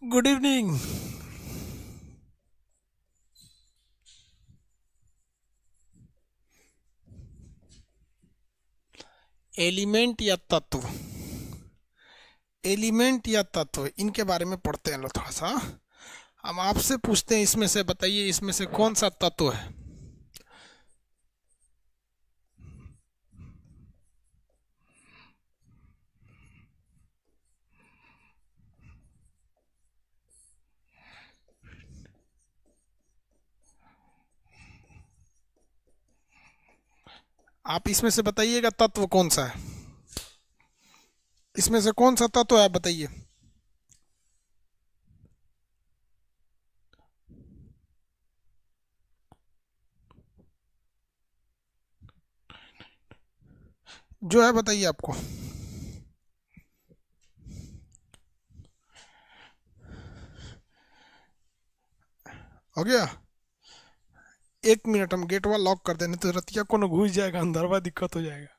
Good evening. Element या तत्व, element या तत्व, इनके बारे में पढ़ते हैं लो थोड़ा सा। हम आपसे पूछते हैं, इसमें से बताइए, इसमें से कौन सा तत्व है? आप इसमें से बताइएगा तत्व कौन सा है, इसमें से कौन सा तत्व है बताइए। जो है बताइए आपको। हो गया? 1 मिनट, हम गेटवा लॉक कर देने तो रतिया को न घुस जाएगा अंदरवा, दिक्कत हो जाएगा।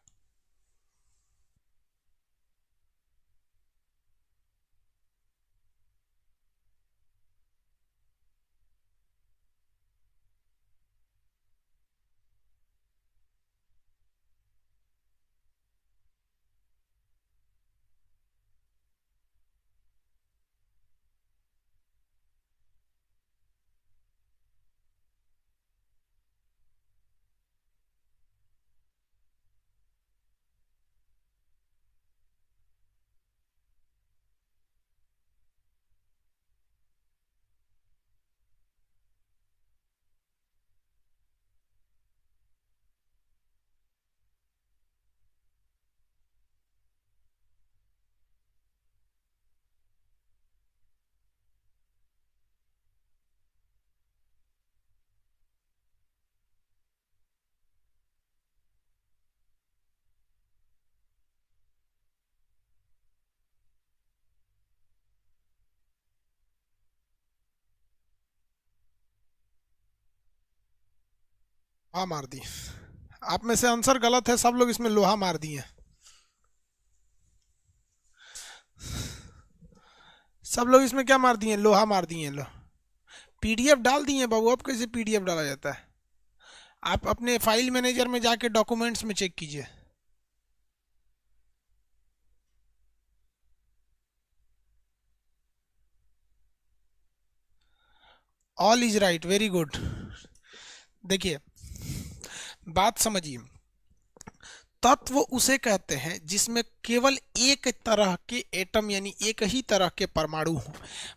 हाँ, मार दी। आप में से आंसर गलत है, सब लोग इसमें लोहा मार दिए। सब लोग इसमें क्या मार दिए? लोहा मार दिए। लो, पीडीएफ डाल दिए बाबू। अब कैसे पीडीएफ डाला जाता है? आप अपने फाइल मैनेजर में जाके डॉक्यूमेंट्स में चेक कीजिए। All is right, very good. देखिए, बात समझिए। तत्व उसे कहते हैं जिसमें केवल एक तरह के एटम यानी एक ही तरह के परमाणु हो।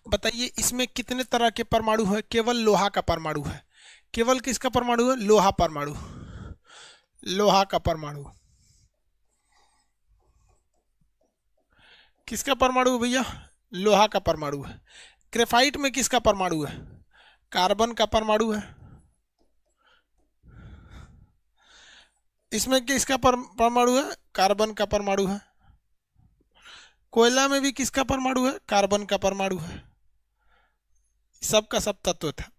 बताइए, इसमें कितने तरह के परमाणु है? केवल लोहा का परमाणु है। केवल किसका परमाणु है? लोहा परमाणु। लोहा का परमाणु। किसका परमाणु है भैया? लोहा का परमाणु है। ग्रेफाइट में किसका परमाणु है? कार्बन का परमाणु है। इसमें किसका परमाणु है? कार्बन का परमाणु है। कोयला में भी किसका परमाणु है? कार्बन का परमाणु है। सबका सब तत्व था।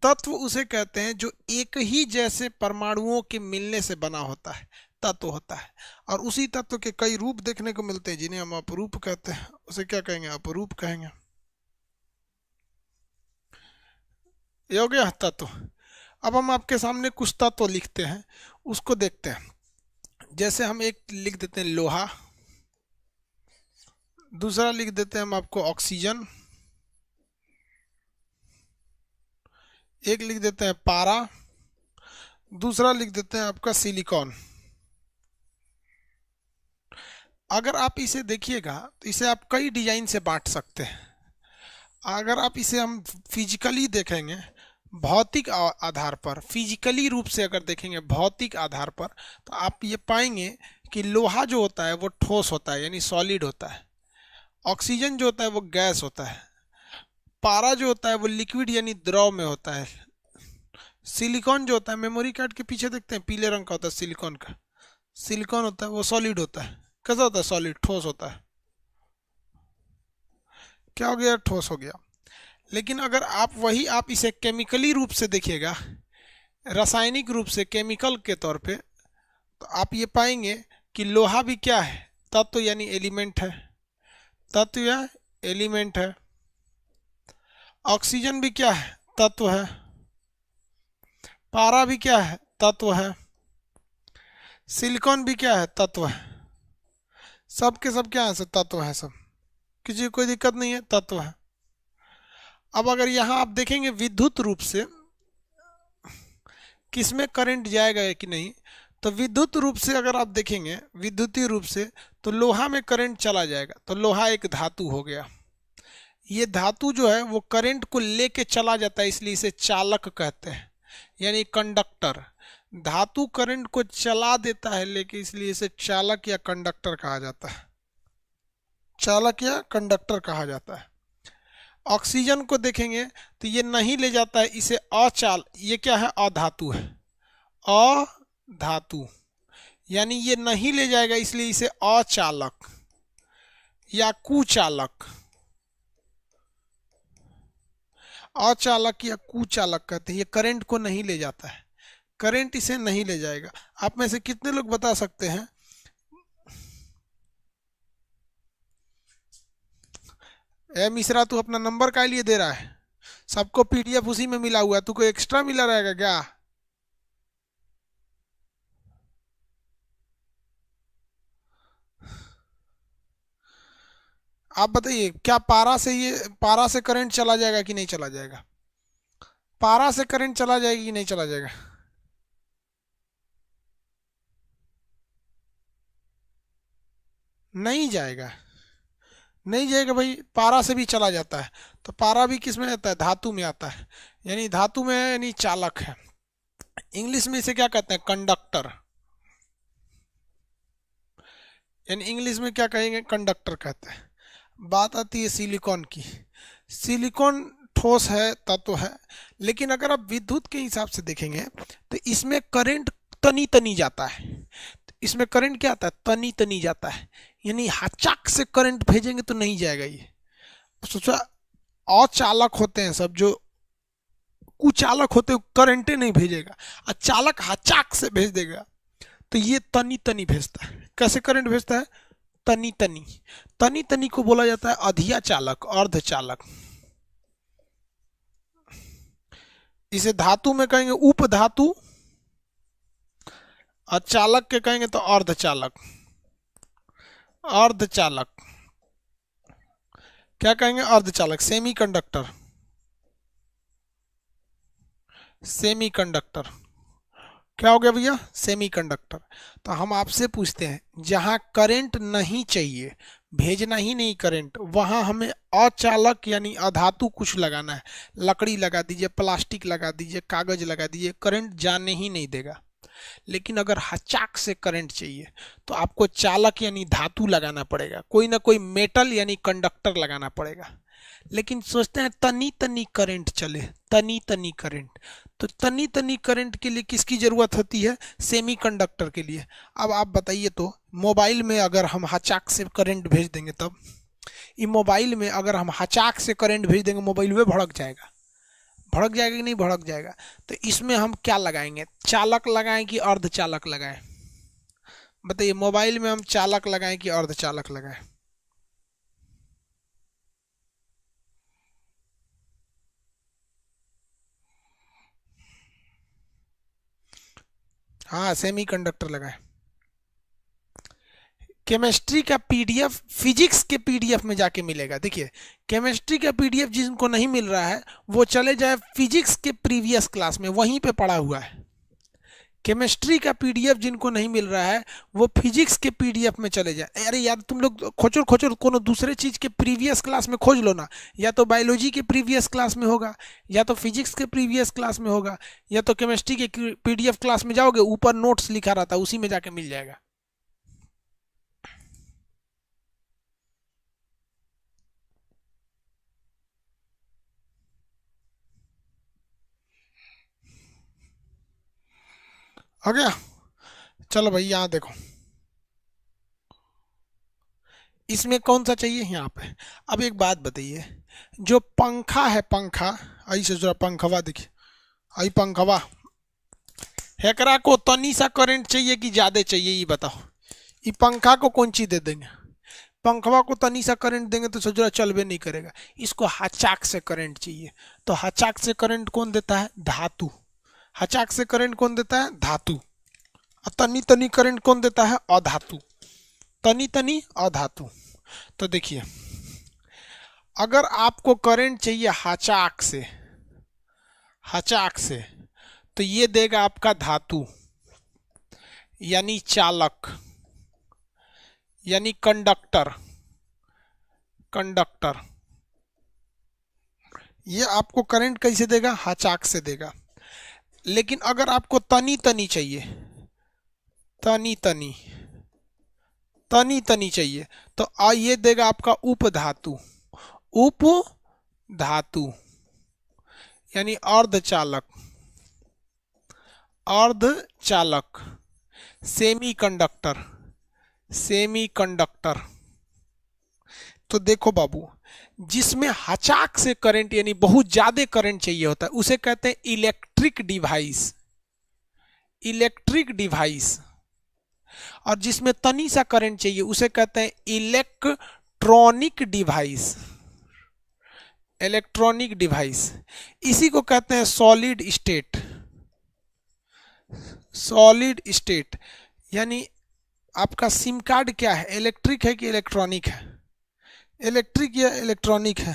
तत्व उसे कहते हैं जो एक ही जैसे परमाणुओं के मिलने से बना होता है, तत्व होता है। और उसी तत्व के कई रूप देखने को मिलते हैं जिन्हें हम अपरूप कहते हैं। उसे क्या कहेंगे? अपरूप कहेंगे। ये हो गया तत्व। अब हम आपके सामने कुछ तत्व लिखते हैं, उसको देखते हैं। जैसे हम एक लिख देते हैं लोहा, दूसरा लिख देते हैं हम आपको ऑक्सीजन, एक लिख देते हैं पारा, दूसरा लिख देते हैं आपका सिलिकॉन। अगर आप इसे देखिएगा तो इसे आप कई डिजाइन से बांट सकते हैं। अगर आप इसे हम फिजिकली देखेंगे, भौतिक आधार पर, फिजिकली रूप से अगर देखेंगे भौतिक आधार पर, तो आप ये पाएंगे कि लोहा जो होता है वो ठोस होता है यानी सॉलिड होता है। ऑक्सीजन जो होता है वो गैस होता है। पारा जो होता है वो लिक्विड यानी द्रव में होता है। सिलिकॉन जो होता है, मेमोरी कार्ड के पीछे देखते हैं पीले रंग का होता है सिलिकॉन का, सिलिकॉन होता है वो सॉलिड होता है। कैसा होता है? सॉलिड, ठोस होता है। क्या हो गया? ठोस हो गया। लेकिन अगर आप वही आप इसे केमिकली रूप से देखिएगा, रासायनिक रूप से, केमिकल के तौर पे, तो आप ये पाएंगे कि लोहा भी क्या है? तत्व यानी एलिमेंट है। तत्व या एलिमेंट है। ऑक्सीजन भी क्या है, तत्व है। पारा भी क्या है, तत्व है। सिलिकॉन भी क्या है, तत्व है। सब के सब क्या है, सब तत्व है सब। किसी को कोई दिक्कत नहीं है, तत्व है। अब अगर यहाँ आप देखेंगे विद्युत रूप से किसमें करंट जाएगा कि नहीं, तो विद्युत रूप से अगर आप देखेंगे विद्युतीय रूप से, तो लोहा में करंट चला जाएगा। तो लोहा एक धातु हो गया। ये धातु जो है वो करंट को लेके चला जाता है, इसलिए इसे चालक कहते हैं, यानी कंडक्टर। धातु करंट को चला देता है लेकिन, इसलिए इसे चालक या कंडक्टर कहा जाता है। चालक या कंडक्टर कहा जाता है। ऑक्सीजन को देखेंगे तो ये नहीं ले जाता है, इसे अचाल, ये क्या है, अधातु है। अधातु यानी ये नहीं ले जाएगा, इसलिए इसे अचालक या कुचालक, अचालक या कुचालक कहते हैं। ये करंट को नहीं ले जाता है, करंट इसे नहीं ले जाएगा। आप में से कितने लोग बता सकते हैं, ए मिश्रा तू अपना नंबर काय लिए दे रहा है, सबको पीडीएफ उसी में मिला हुआ है, तू कोई एक्स्ट्रा मिला रहेगा क्या? आप बताइए, क्या पारा से करंट चला जाएगा कि नहीं चला जाएगा? पारा से करंट चला जाएगा कि नहीं चला जाएगा? नहीं जाएगा, नहीं जाएगा भाई, पारा से भी चला जाता है। तो पारा भी किस में आता है, धातु में आता है, यानी धातु में है, यानी चालक है। इंग्लिश में इसे क्या कहते हैं, कंडक्टर, यानी इंग्लिश में क्या कहेंगे, कंडक्टर कहते हैं। बात आती है सिलिकॉन की। सिलिकॉन ठोस है, तत्व है, लेकिन अगर आप विद्युत के हिसाब से देखेंगे तो इसमें करंट तनी तनी जाता है। इसमें करंट क्या आता है, तनी तनी जाता है, यानी हचाक से करंट भेजेंगे तो नहीं जाएगा। ये सोचा, अचालक होते हैं सब, जो कुचालक होते हैं करंटे नहीं भेजेगा, और चालक हचाक से भेज देगा। तो ये तनी तनी भेजता है। कैसे करंट भेजता है, तनी तनी। तनी तनी को बोला जाता है अधिया चालक, अर्धचालक। इसे धातु में कहेंगे उप धातु, और चालक के कहेंगे तो अर्धचालक। अर्धचालक क्या कहेंगे, अर्धचालक, सेमी कंडक्टर। सेमी कंडक्टर क्या हो गया भैया, सेमी कंडक्टर। तो हम आपसे पूछते हैं, जहां करंट नहीं चाहिए, भेजना ही नहीं करंट, वहां हमें अचालक यानी अधातु कुछ लगाना है। लकड़ी लगा दीजिए, प्लास्टिक लगा दीजिए, कागज लगा दीजिए, करंट जाने ही नहीं देगा। लेकिन अगर हचाक से करंट चाहिए तो आपको चालक यानी धातु लगाना पड़ेगा, कोई ना कोई मेटल यानी कंडक्टर लगाना पड़ेगा। लेकिन सोचते हैं तनी तनी करंट चले, तनी तनी करंट, तो तनी तनी करंट के लिए किसकी जरूरत होती है, सेमीकंडक्टर के लिए। अब आप बताइए, तो मोबाइल में अगर हम हचाक से करंट भेज देंगे, तब ये मोबाइल में अगर हम हचाक से करंट भेज देंगे, मोबाइल में भड़क जाएगा, भड़क जाएगा कि नहीं भड़क जाएगा? तो इसमें हम क्या लगाएंगे, चालक लगाएं कि अर्धचालक लगाएं? बताइए, मोबाइल में हम चालक लगाएं कि अर्धचालक लगाएं? हाँ, सेमी कंडक्टर लगाएं। केमिस्ट्री का पीडीएफ फिजिक्स के पीडीएफ में जाके मिलेगा। देखिए, केमिस्ट्री का पीडीएफ जिनको नहीं मिल रहा है वो चले जाए फिजिक्स के प्रीवियस क्लास में, वहीं पे पड़ा हुआ है। केमिस्ट्री का पीडीएफ जिनको नहीं मिल रहा है वो फिजिक्स के पीडीएफ में चले जाए। अरे यार, तुम लोग खोचर खोचर कोनो दूसरे चीज के प्रीवियस क्लास में खोज लो ना, या तो बायोलॉजी के प्रीवियस क्लास में होगा, या तो फिजिक्स के प्रीवियस क्लास में होगा, या तो केमिस्ट्री के पीडीएफ क्लास में जाओगे, ऊपर नोट्स लिखा रहता है, उसी में जाके मिल जाएगा। हो गया? चलो भाई, यहाँ देखो, इसमें कौन सा चाहिए, यहाँ पे। अब एक बात बताइए, जो पंखा है, पंखा, ऐसे जरा पंखवा देखिए, आई पंखवा, हेकरा को तनी सा करंट चाहिए कि ज्यादा चाहिए, ये बताओ। ये पंखा को कौन चीज दे देंगे, पंखवा को तनी सा करंट देंगे तो सोच रहा चलबे नहीं करेगा, इसको हचाक से करंट चाहिए। तो हचाक से करंट कौन देता है? धातु। हचाक से करंट कौन देता है? धातु। और तनी तनी करंट कौन देता है? अधातु। तनी तनी अधातु। तो देखिए, अगर आपको करंट चाहिए हचाक से, हचाक से, तो ये देगा आपका धातु, यानी चालक, यानी कंडक्टर। कंडक्टर ये आपको करंट कैसे देगा? हचाक से देगा। लेकिन अगर आपको तनी तनी चाहिए, तनी तनी, तनी तनी चाहिए, तो ये देगा आपका उपधातु। उप धातु यानी अर्धचालक, अर्धचालक, सेमी कंडक्टर, सेमी कंडक्टर। तो देखो बाबू, जिसमें हचाक से करंट यानी बहुत ज्यादा करंट चाहिए होता है उसे कहते हैं इलेक्ट्रिक डिवाइस, इलेक्ट्रिक डिवाइस। और जिसमें तनी सा करंट चाहिए उसे कहते हैं इलेक्ट्रॉनिक डिवाइस, इलेक्ट्रॉनिक डिवाइस। इसी को कहते हैं सॉलिड स्टेट, सॉलिड स्टेट। यानी आपका सिम कार्ड क्या है? इलेक्ट्रिक है कि इलेक्ट्रॉनिक है? इलेक्ट्रिक या इलेक्ट्रॉनिक है?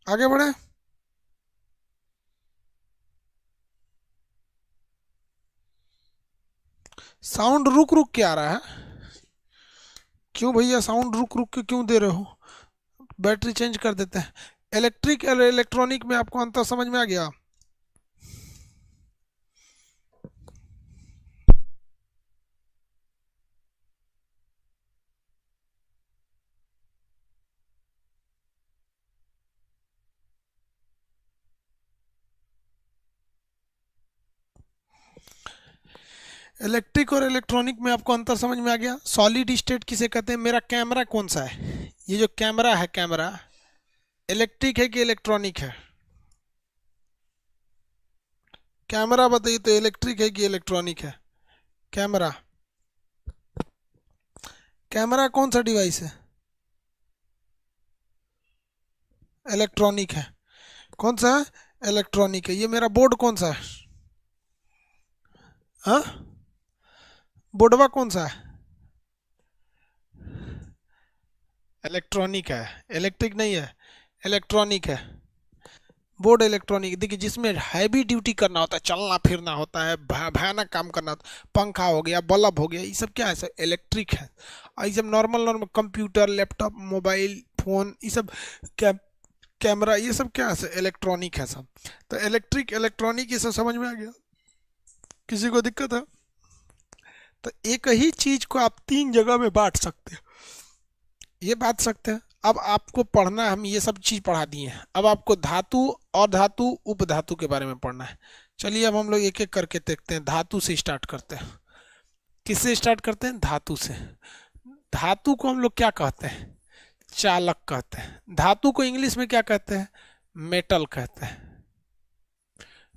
आगे बढ़े। साउंड रुक रुक के आ रहा है, क्यों भैया? साउंड रुक रुक के क्यों दे रहे हो? बैटरी चेंज कर देते हैं। इलेक्ट्रिक और इलेक्ट्रॉनिक में आपको अंतर समझ में आ गया? इलेक्ट्रिक और इलेक्ट्रॉनिक में आपको अंतर समझ में आ गया? सॉलिड स्टेट किसे कहते हैं? मेरा कैमरा कौन सा है? ये जो कैमरा है, कैमरा इलेक्ट्रिक है कि इलेक्ट्रॉनिक है? कैमरा बताइए तो इलेक्ट्रिक है कि इलेक्ट्रॉनिक है? कैमरा, कैमरा कौन सा डिवाइस है? इलेक्ट्रॉनिक है। कौन सा है? इलेक्ट्रॉनिक है। ये मेरा बोर्ड कौन सा है? हाँ, बोर्डवा कौन सा है? इलेक्ट्रॉनिक है, इलेक्ट्रिक नहीं है, इलेक्ट्रॉनिक है। Board electronic. देखिए, जिसमें हैवी ड्यूटी करना होता है, चलना फिरना होता है, भयानक काम करना होता है, पंखा हो गया, बल्ब हो गया, ये सब क्या है? सब इलेक्ट्रिक है। और ये सब normal normal computer, laptop, mobile phone, ये सब कैमरा, ये सब क्या है? इलेक्ट्रॉनिक है सब। तो इलेक्ट्रिक इलेक्ट्रॉनिक ये सब समझ में आ गया? किसी को दिक्कत है? तो एक ही चीज को आप तीन जगह में बांट सकते हैं, ये बांट सकते हैं। अब आपको पढ़ना, हम ये सब चीज पढ़ा दिए हैं, अब आपको धातु और धातु उपधातु के बारे में पढ़ना है। चलिए अब हम लोग एक एक करके देखते हैं। धातु से स्टार्ट करते हैं। किससे स्टार्ट करते हैं? धातु से। धातु को हम लोग क्या कहते हैं? चालक कहते हैं। धातु को इंग्लिश में क्या कहते हैं? मेटल कहते हैं,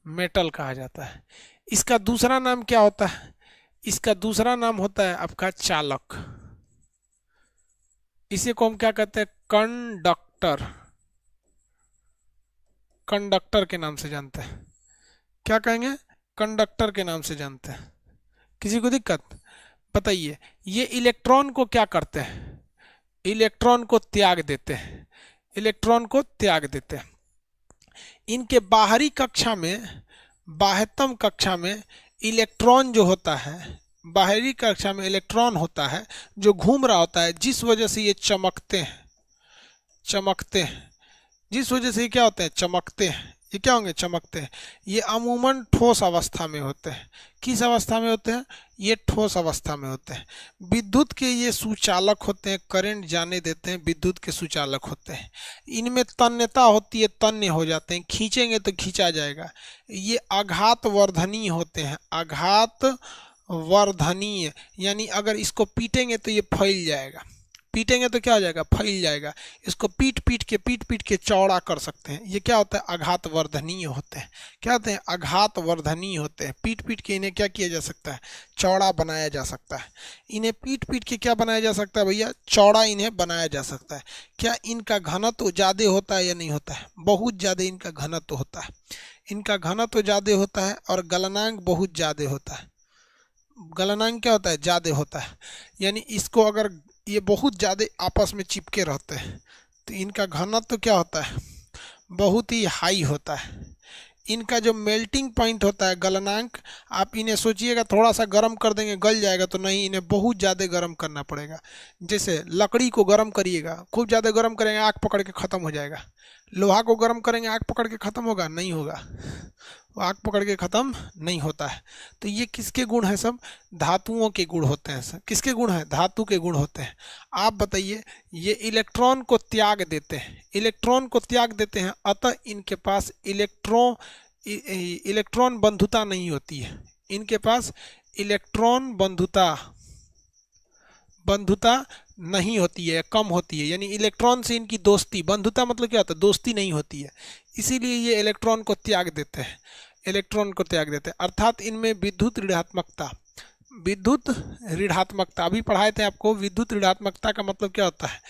मेटल कहा जाता है। इसका दूसरा नाम क्या होता है? इसका दूसरा नाम होता है आपका चालक। इसी को हम क्या कहते हैं? कंडक्टर, कंडक्टर के नाम से जानते हैं। क्या कहेंगे? कंडक्टर के नाम से जानते हैं। किसी को दिक्कत? बताइए। ये इलेक्ट्रॉन को क्या करते हैं? इलेक्ट्रॉन को त्याग देते हैं, इलेक्ट्रॉन को त्याग देते हैं। इनके बाहरी कक्षा में, बाह्यतम कक्षा में इलेक्ट्रॉन जो होता है, बाहरी कक्षा में इलेक्ट्रॉन होता है जो घूम रहा होता है, जिस वजह से ये चमकते हैं, चमकते हैं। जिस वजह से ये क्या होते हैं? चमकते हैं। ये क्या होंगे? चमकते हैं। ये अमूमन ठोस अवस्था में होते हैं। किस अवस्था में होते हैं? ये ठोस अवस्था में होते हैं। विद्युत के ये सुचालक होते हैं, करंट जाने देते हैं, विद्युत के सुचालक होते हैं। इनमें तन्यता होती है, तन्य हो जाते हैं, खींचेंगे तो खींचा जाएगा। ये आघात वर्धनीय होते हैं, आघात वर्धनीय, यानी अगर इसको पीटेंगे तो ये फैल जाएगा, पीटेंगे तो क्या हो जाएगा, फैल जाएगा। इसको पीट पीट के चौड़ा कर सकते हैं। ये क्या होता है, आघात वर्धनीय होते हैं। क्या होते हैं, आघात वर्धनीय होते हैं। पीट के इन्हें क्या किया जा सकता है, चौड़ा बनाया जा सकता है। इन्हें पीट के क्या बनाया जा सकता है भैया, चौड़ा इन्हें बनाया जा सकता है। क्या इनका घनत्व ज्यादा होता है या नहीं होता है, बहुत ज्यादा इनका घनत्व होता है। इनका घनत्व ज्यादा होता है और गलनांक बहुत ज्यादा होता है। गलनांक क्या होता है, ज्यादा होता है। यानी इसको अगर ये बहुत ज़्यादा आपस में चिपके रहते हैं तो इनका घनत्व क्या होता है, बहुत ही हाई होता है। इनका जो मेल्टिंग पॉइंट होता है, गलनांक, आप इन्हें सोचिएगा थोड़ा सा गर्म कर देंगे गल जाएगा, तो नहीं, इन्हें बहुत ज़्यादा गर्म करना पड़ेगा। जैसे लकड़ी को गर्म करिएगा, खूब ज़्यादा गर्म करेंगे आग पकड़ के ख़त्म हो जाएगा। लोहा को गर्म करेंगे आग पकड़ के ख़त्म होगा, नहीं होगा, वो आग पकड़ के ख़त्म नहीं होता है। तो ये किसके गुण हैं, सब धातुओं के गुण होते हैं। सब किसके गुण हैं, धातु के गुण होते हैं। आप बताइए, ये इलेक्ट्रॉन को त्याग देते हैं, इलेक्ट्रॉन को त्याग देते हैं, अतः इनके पास इलेक्ट्रॉन बंधुता नहीं होती है। इनके पास इलेक्ट्रॉन बंधुता नहीं होती है, कम होती है। यानी इलेक्ट्रॉन से इनकी दोस्ती, बंधुता मतलब क्या होता है, दोस्ती नहीं होती है। इसीलिए ये इलेक्ट्रॉन को त्याग देते हैं, इलेक्ट्रॉन को त्याग देते हैं। अर्थात इनमें विद्युत ऋणात्मकता अभी पढ़ाए थे आपको। विद्युत ऋणात्मकता का मतलब क्या होता है,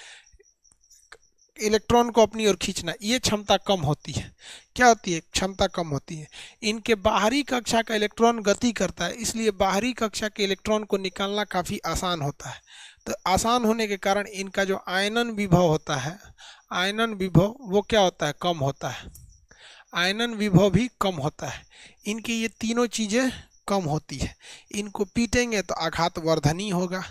इलेक्ट्रॉन को अपनी ओर खींचना। ये क्षमता कम होती है। क्या होती है, क्षमता कम होती है। इनके बाहरी कक्षा का इलेक्ट्रॉन गति करता है, इसलिए बाहरी कक्षा के इलेक्ट्रॉन को निकालना काफ़ी आसान होता है। तो आसान होने के कारण इनका जो आयनन विभव होता है, आयनन विभव वो क्या होता है, कम होता है। आयनन विभव भी कम होता है। इनकी ये तीनों चीज़ें कम होती है। इनको पीटेंगे तो आघात वर्धनी होगा,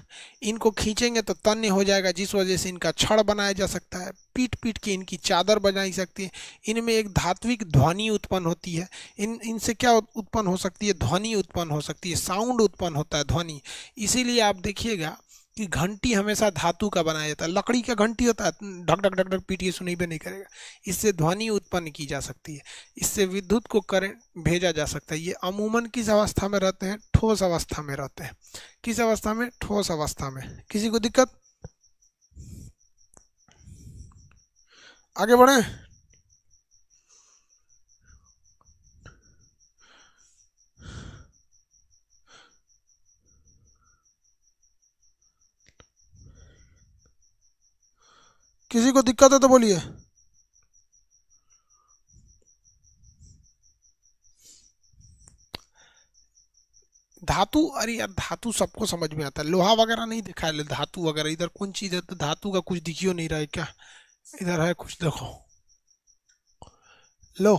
इनको खींचेंगे तो तन्य हो जाएगा, जिस वजह से इनका छड़ बनाया जा सकता है। पीट के इनकी चादर बनाई सकती है। इनमें एक धात्विक ध्वनि उत्पन्न होती है। इनसे क्या उत्पन्न हो सकती है, ध्वनि उत्पन्न हो सकती है, साउंड उत्पन्न होता है, ध्वनि। इसीलिए आप देखिएगा कि घंटी हमेशा धातु का बनाया जाता है। लकड़ी का घंटी होता है, ढक ढक ढक ढक पीटिए सुनाई भी नहीं करेगा। इससे ध्वनि उत्पन्न की जा सकती है, इससे विद्युत को करंट भेजा जा सकता है। ये अमूमन किस अवस्था में रहते हैं, ठोस अवस्था में रहते हैं। किस अवस्था में, ठोस अवस्था में। किसी को दिक्कत, आगे बढ़े। किसी को दिक्कत है तो बोलिए। धातु, अरे यार धातु सबको समझ में आता है। लोहा वगैरह नहीं दिखा है, धातु वगैरह इधर कौन चीज है, तो धातु का कुछ दिखियो नहीं रहा है क्या, इधर है कुछ, देखो लो,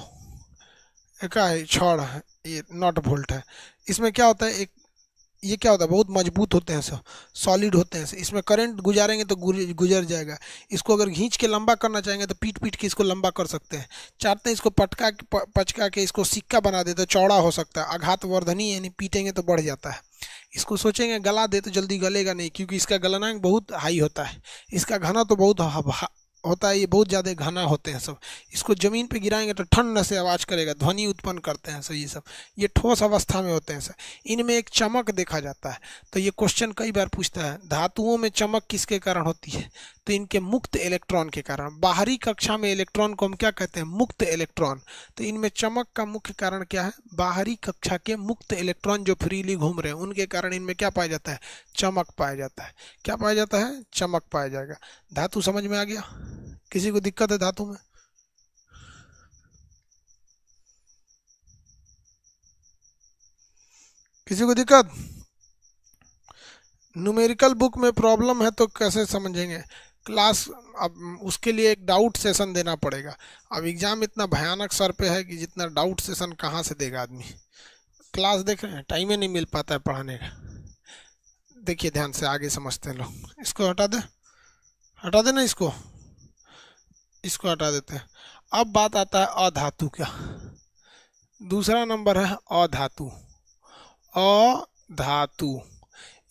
क्या है, छड़ है, ये नॉट बोल्ट है। इसमें क्या होता है, एक ये क्या होता है, बहुत मजबूत होते हैं सब, सॉलिड होते हैं। इसमें करंट गुजारेंगे तो गुजर जाएगा। इसको अगर खींच के लंबा करना चाहेंगे तो पीट के इसको लंबा कर सकते हैं। चाहते हैं इसको पचका के इसको सिक्का बना दे तो चौड़ा हो सकता है। आघात वर्धनी, यानी पीटेंगे तो बढ़ जाता है। इसको सोचेंगे गला दे तो जल्दी गलेगा नहीं, क्योंकि इसका गलनांक बहुत हाई होता है। इसका घना तो बहुत होता है, ये बहुत ज़्यादा घना होते हैं सब। इसको ज़मीन पे गिराएंगे तो ठंड से आवाज़ करेगा, ध्वनि उत्पन्न करते हैं। सर ये सब ये ठोस अवस्था में होते हैं। सर इनमें एक चमक देखा जाता है। तो ये क्वेश्चन कई बार पूछता है, धातुओं में चमक किसके कारण होती है, तो इनके मुक्त इलेक्ट्रॉन के कारण। बाहरी कक्षा में इलेक्ट्रॉन को हम क्या कहते हैं, मुक्त इलेक्ट्रॉन। तो इनमें चमक का मुख्य कारण क्या है, बाहरी कक्षा के मुक्त इलेक्ट्रॉन जो फ्रीली घूम रहे हैं उनके कारण इनमें क्या पाया जाता है, चमक पाया जाता है। क्या पाया जाता है, चमक पाया जाएगा। धातु समझ में आ गया। किसी को दिक्कत है धातु में, किसी को दिक्कत, न्यूमेरिकल बुक में प्रॉब्लम है तो कैसे समझेंगे क्लास। अब उसके लिए एक डाउट सेशन देना पड़ेगा। अब एग्जाम इतना भयानक सर पे है कि जितना डाउट सेशन कहाँ से देगा आदमी। क्लास देख रहे हैं, टाइम ही नहीं मिल पाता है पढ़ाने का। देखिए ध्यान से, आगे समझते हैं लोग। इसको हटा दे, हटा देना इसको, इसको हटा देते हैं। अब बात आता है अधातु का। दूसरा नंबर है अधातु। अधातु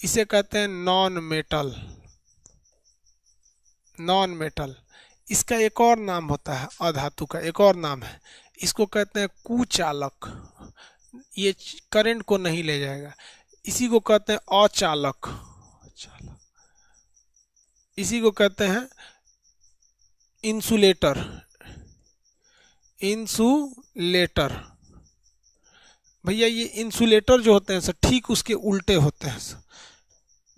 इसे कहते हैं नॉन मेटल। नॉन मेटल, इसका एक और नाम होता है, अधातु का एक और नाम है, इसको कहते हैं कुचालक। ये करंट को नहीं ले जाएगा। इसी को कहते हैं अचालक। इसी को कहते हैं इंसुलेटर। इंसुलेटर भैया, ये इंसुलेटर जो होते हैं सर ठीक उसके उल्टे होते हैं सर।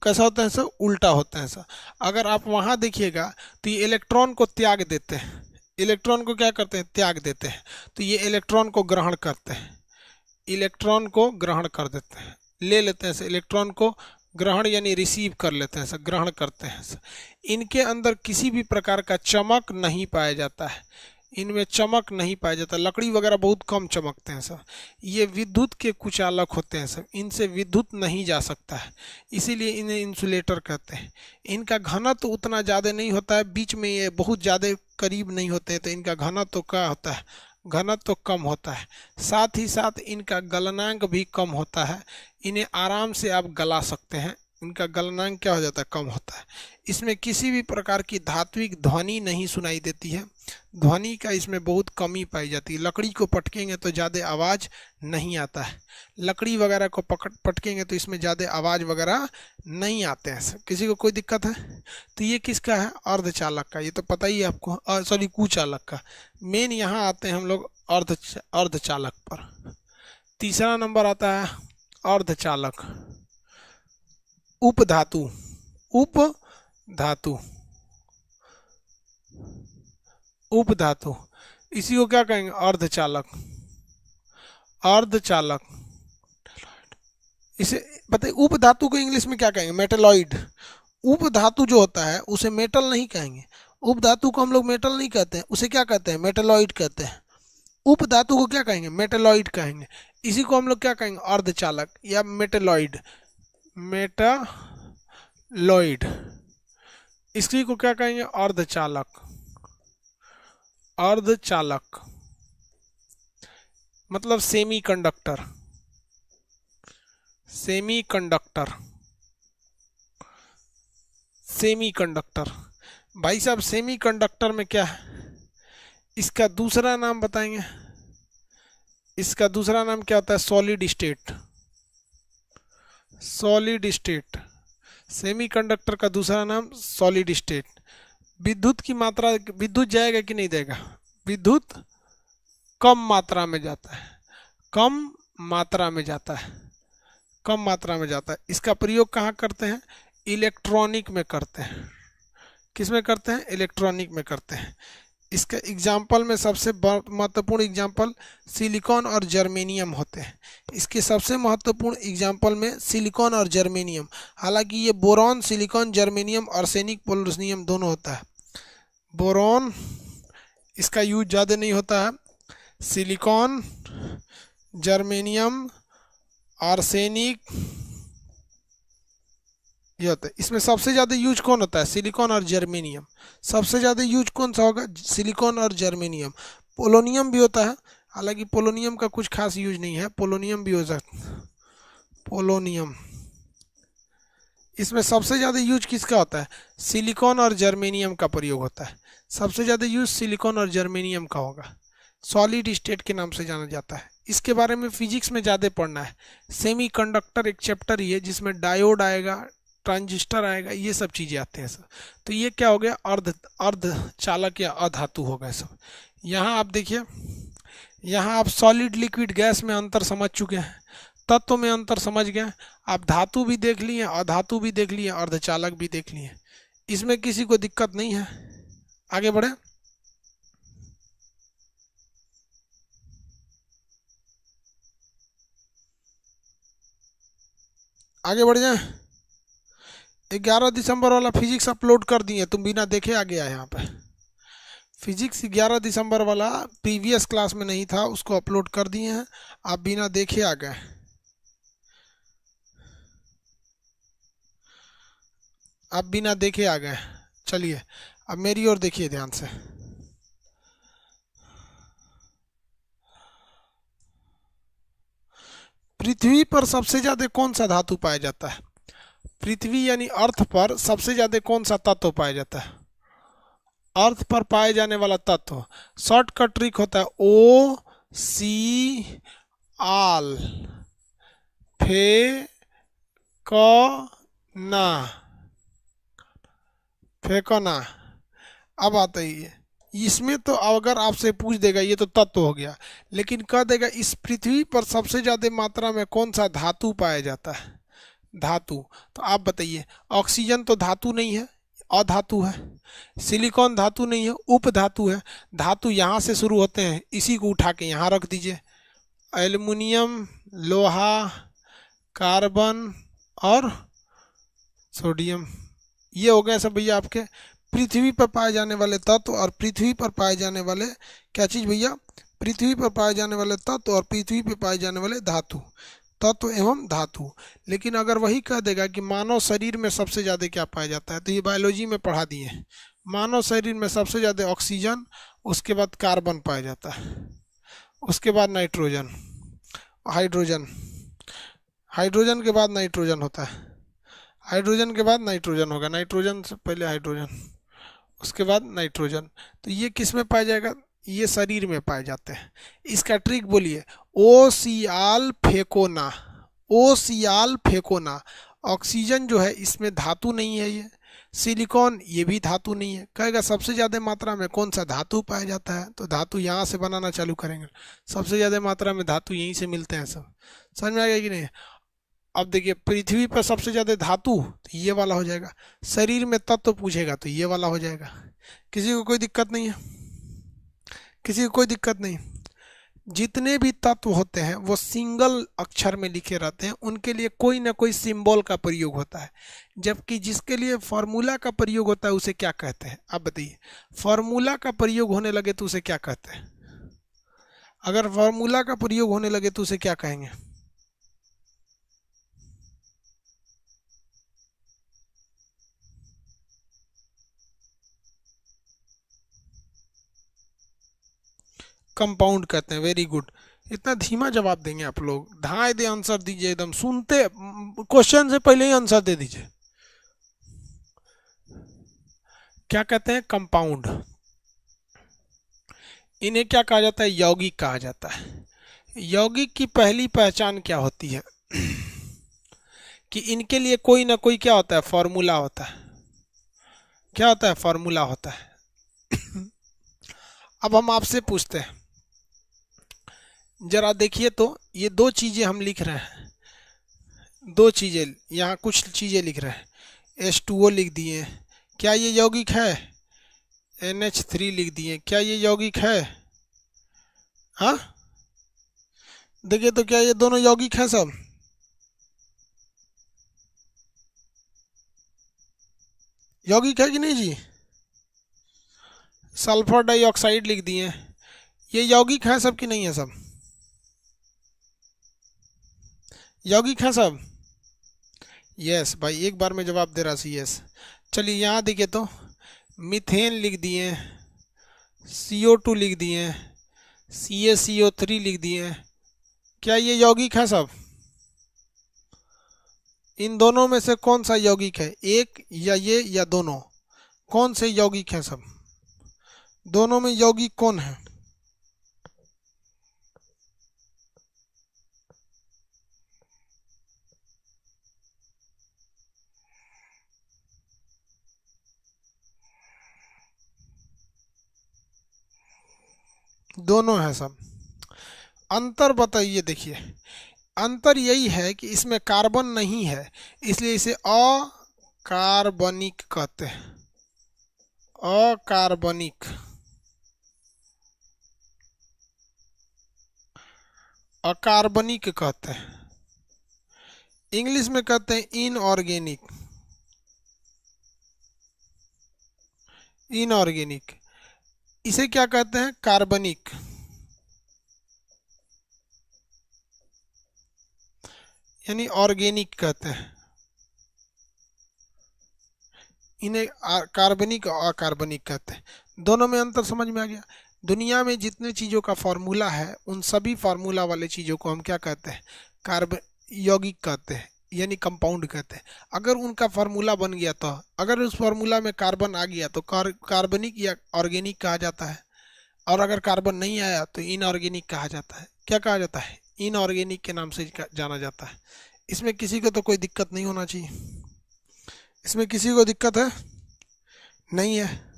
कैसा होता है सर? उल्टा होता है सर। अगर आप वहाँ देखिएगा तो ये इलेक्ट्रॉन को त्याग देते हैं। इलेक्ट्रॉन को क्या करते हैं? त्याग देते हैं। तो ये इलेक्ट्रॉन को ग्रहण करते हैं, इलेक्ट्रॉन को ग्रहण कर देते हैं, ले लेते हैं सर। इलेक्ट्रॉन को ग्रहण यानी रिसीव कर लेते हैं सर, ग्रहण करते हैं सर। इनके अंदर किसी भी प्रकार का चमक नहीं पाया जाता है, इनमें चमक नहीं पाया जाता। लकड़ी वगैरह बहुत कम चमकते हैं सर। ये विद्युत के कुचालक होते हैं सर, इनसे विद्युत नहीं जा सकता है, इसीलिए इन्हें इंसुलेटर कहते हैं। इनका घनत्व तो उतना ज़्यादा नहीं होता है, बीच में ये बहुत ज़्यादा करीब नहीं होते हैं, तो इनका घनत्व तो क्या होता है? घनत्व तो कम होता है। साथ ही साथ इनका गलनांक भी कम होता है, इन्हें आराम से आप गला सकते हैं। इनका गलनांक क्या हो जाता है? कम होता है। इसमें किसी भी प्रकार की धात्विक ध्वनि नहीं सुनाई देती है, ध्वनि का इसमें बहुत कमी पाई जाती है। लकड़ी को पटकेंगे तो ज़्यादा आवाज़ नहीं आता है, लकड़ी वगैरह को पटकेंगे तो इसमें ज़्यादा आवाज़ वगैरह नहीं आते हैं। किसी को कोई दिक्कत है? तो ये किसका है? अर्धचालक का। ये तो पता ही है आपको, सॉरी कुचालक का। मेन यहाँ आते हैं हम लोग अर्धचालक पर। तीसरा नंबर आता है अर्धचालक। उपधातु, उपधातु, उपधातु, इसी को क्या कहेंगे? अर्धचालक। अर्धचालक, इसे बताइए उपधातु को इंग्लिश में क्या कहेंगे? मेटलॉइड। उपधातु जो होता है उसे मेटल नहीं कहेंगे, उपधातु को हम लोग मेटल नहीं कहते हैं, उसे क्या कहते हैं? मेटलॉइड कहते हैं। उपधातु को क्या कहेंगे? मेटलॉइड कहेंगे। इसी को हम लोग क्या कहेंगे? अर्धचालक या मेटलॉइड। मेटालॉइड, इसी को क्या कहेंगे? अर्धचालक। अर्धचालक मतलब semi conductor. Semi conductor, semi conductor. भाई साहब सेमी कंडक्टर में क्या है? इसका दूसरा नाम बताएंगे? इसका दूसरा नाम क्या होता है? Solid state. Solid state, semi conductor का दूसरा नाम सॉलिड स्टेट। विद्युत की मात्रा, विद्युत जाएगा कि नहीं देगा? विद्युत कम मात्रा में जाता है, कम मात्रा में जाता है, कम मात्रा में जाता है। इसका प्रयोग कहाँ करते हैं? इलेक्ट्रॉनिक में करते हैं। किस में करते हैं? इलेक्ट्रॉनिक में करते हैं। इसका एग्जाम्पल में सबसे महत्वपूर्ण एग्जाम्पल सिलिकॉन और जर्मेनियम होते हैं। इसके सबसे महत्वपूर्ण एग्जाम्पल में सिलिकॉन और जर्मेनियम, हालांकि ये boron, silicon, germanium, arsenic, polonium दोनों होता है। बोरॉन इसका यूज ज़्यादा नहीं होता है, सिलिकॉन, जर्मेनियम, आर्सेनिक ये होता है। इसमें सबसे ज़्यादा यूज कौन होता है? सिलिकॉन और जर्मेनियम। सबसे ज़्यादा यूज कौन सा होगा? सिलिकॉन और जर्मेनियम। पोलोनियम भी होता है, हालांकि पोलोनियम का कुछ खास यूज नहीं है, पोलोनियम भी हो सकता है। पोलोनियम, इसमें सबसे ज़्यादा यूज किसका होता है? सिलिकॉन और जर्मेनियम का प्रयोग होता है। सबसे ज़्यादा यूज सिलिकॉन और जर्मेनियम का होगा। सॉलिड स्टेट के नाम से जाना जाता है। इसके बारे में फिजिक्स में ज़्यादा पढ़ना है। सेमी कंडक्टर एक चैप्टर ही है जिसमें डायोड आएगा, ट्रांजिस्टर आएगा, ये सब चीज़ें आते हैं सर। तो ये क्या हो गया? अर्धचालक या अधातु हो गए सब। यहाँ आप देखिए, यहाँ आप सॉलिड लिक्विड गैस में अंतर समझ चुके हैं, तत्व में अंतर समझ गए। आप धातु भी देख लिए, अधातु भी देख लिए, अर्धचालक भी देख लिए। इसमें किसी को दिक्कत नहीं है। आगे बढ़े। आगे बढ़ जाए। 11 दिसंबर वाला फिजिक्स अपलोड कर दिए, तुम बिना देखे आ गया यहाँ पे। फिजिक्स 11 दिसंबर वाला प्रीवियस क्लास में नहीं था, उसको अपलोड कर दिए हैं, आप बिना देखे आ गए। आप बिना देखे आ गए। चलिए अब मेरी ओर देखिए ध्यान से। पृथ्वी पर सबसे ज्यादा कौन सा धातु पाया जाता है? पृथ्वी यानी अर्थ पर सबसे ज्यादा कौन सा तत्व पाया जाता है? अर्थ पर पाए जाने वाला तत्व, शॉर्टकट ट्रिक होता है ओ सी आल फे क ना, फेंको ना। अब आता ही है इसमें तो, अगर आपसे पूछ देगा ये तो तत्व हो गया, लेकिन कह देगा इस पृथ्वी पर सबसे ज्यादा मात्रा में कौन सा धातु पाया जाता है, धातु। तो आप बताइए, ऑक्सीजन तो धातु नहीं है, अधातु है। सिलिकॉन धातु नहीं है, उप धातु है। धातु यहाँ से शुरू होते हैं, इसी को उठा के यहाँ रख दीजिए। एल्युमिनियम, लोहा, कार्बन और सोडियम, ये हो गए सब भैया आपके पृथ्वी पर पाए जाने वाले तत्व। और पृथ्वी पर पाए जाने वाले क्या चीज भैया, पृथ्वी पर पाए जाने वाले तत्व और पृथ्वी पर पाए जाने वाले धातु, तत्व एवं धातु। लेकिन अगर वही कह देगा कि मानव शरीर में सबसे ज्यादा क्या पाया जाता है, तो ये बायोलॉजी में पढ़ा दिए। मानव शरीर में सबसे ज्यादा ऑक्सीजन, उसके बाद कार्बन पाया जाता है, उसके बाद नाइट्रोजन, हाइड्रोजन, हाइड्रोजन के बाद नाइट्रोजन होता है, हाइड्रोजन के बाद नाइट्रोजन होगा, नाइट्रोजन से पहले हाइड्रोजन, उसके बाद नाइट्रोजन। तो ये किस में पाया जाएगा, ये शरीर में पाए जाते हैं। इसका ट्रिक बोलिए, ओ सियाल फेंको ना, ओ सियाल फेंको ना। ऑक्सीजन जो है इसमें धातु नहीं है, ये सिलिकॉन ये भी धातु नहीं है। कहेगा सबसे ज़्यादा मात्रा में कौन सा धातु पाया जाता है, तो धातु यहाँ से बनाना चालू करेंगे, सबसे ज़्यादा मात्रा में धातु यहीं से मिलते हैं सब। समझ में आ गया कि नहीं। अब देखिए पृथ्वी पर सबसे ज्यादा धातु, तो ये वाला हो जाएगा। शरीर में तत्व पूछेगा तो ये वाला हो जाएगा। किसी को कोई दिक्कत नहीं है, किसी को कोई दिक्कत नहीं। जितने भी तत्व होते हैं वो सिंगल अक्षर में लिखे रहते हैं, उनके लिए कोई ना कोई सिंबल का प्रयोग होता है। जबकि जिसके लिए फॉर्मूला का प्रयोग होता है उसे क्या कहते हैं, आप बताइए। फॉर्मूला का प्रयोग होने लगे तो उसे क्या कहते हैं, अगर फॉर्मूला का प्रयोग होने लगे तो उसे क्या कहेंगे। कंपाउंड कहते हैं। Very good. इतना धीमा जवाब देंगे आप लोग, धाए दे आंसर दीजिए, एकदम सुनते क्वेश्चन से पहले ही आंसर दे दीजिए। क्या कहते हैं, कंपाउंड। इन्हें क्या कहा जाता है, यौगिक कहा जाता है। यौगिक की पहली पहचान क्या होती है कि इनके लिए कोई ना कोई क्या होता है, फॉर्मूला होता है। क्या होता है, फॉर्मूला होता है। अब हम आपसे पूछते हैं, जरा देखिए तो ये दो चीजें हम लिख रहे हैं, दो चीजें यहाँ कुछ चीजें लिख रहे हैं। H2O लिख दिए, क्या ये यौगिक है। NH3 लिख दिए, क्या ये यौगिक है। हाँ देखिए तो क्या ये दोनों यौगिक हैं सब। यौगिक है कि नहीं जी। सल्फर डाइऑक्साइड लिख दिए, ये यौगिक है सब कि नहीं है सब, यौगिक है सब। यस भाई, एक बार में जवाब दे रहा सी यस। चलिए यहाँ देखिए तो, मीथेन लिख दिए, CO2 लिख दिए, CaCO3 लिख दिए, क्या ये यौगिक है सब। इन दोनों में से कौन सा यौगिक है, एक या ये या दोनों, कौन से यौगिक हैं सब, दोनों में यौगिक कौन है। दोनों है सब। अंतर बताइए, देखिए अंतर यही है कि इसमें कार्बन नहीं है, इसलिए इसे अकार्बनिक कहते हैं, अकार्बनिक, अकार्बनिक कहते हैं। इंग्लिश में कहते हैं इनऑर्गेनिक, इनऑर्गेनिक। इसे क्या कहते हैं, कार्बनिक, यानी ऑर्गेनिक कहते हैं। इन्हें कार्बनिक और अकार्बनिक कहते हैं। दोनों में अंतर समझ में आ गया। दुनिया में जितने चीज़ों का फार्मूला है उन सभी फार्मूला वाले चीज़ों को हम क्या कहते हैं, कार्ब यौगिक कहते हैं, यानी कंपाउंड कहते हैं। अगर उनका फार्मूला बन गया तो, अगर उस फार्मूला में कार्बन आ गया तो कार्बनिक या ऑर्गेनिक कहा जाता है, और अगर कार्बन नहीं आया तो इनऑर्गेनिक कहा जाता है। क्या कहा जाता है, इनऑर्गेनिक के नाम से जाना जाता है। इसमें किसी को तो कोई दिक्कत नहीं होना चाहिए, इसमें किसी को दिक्कत है नहीं है।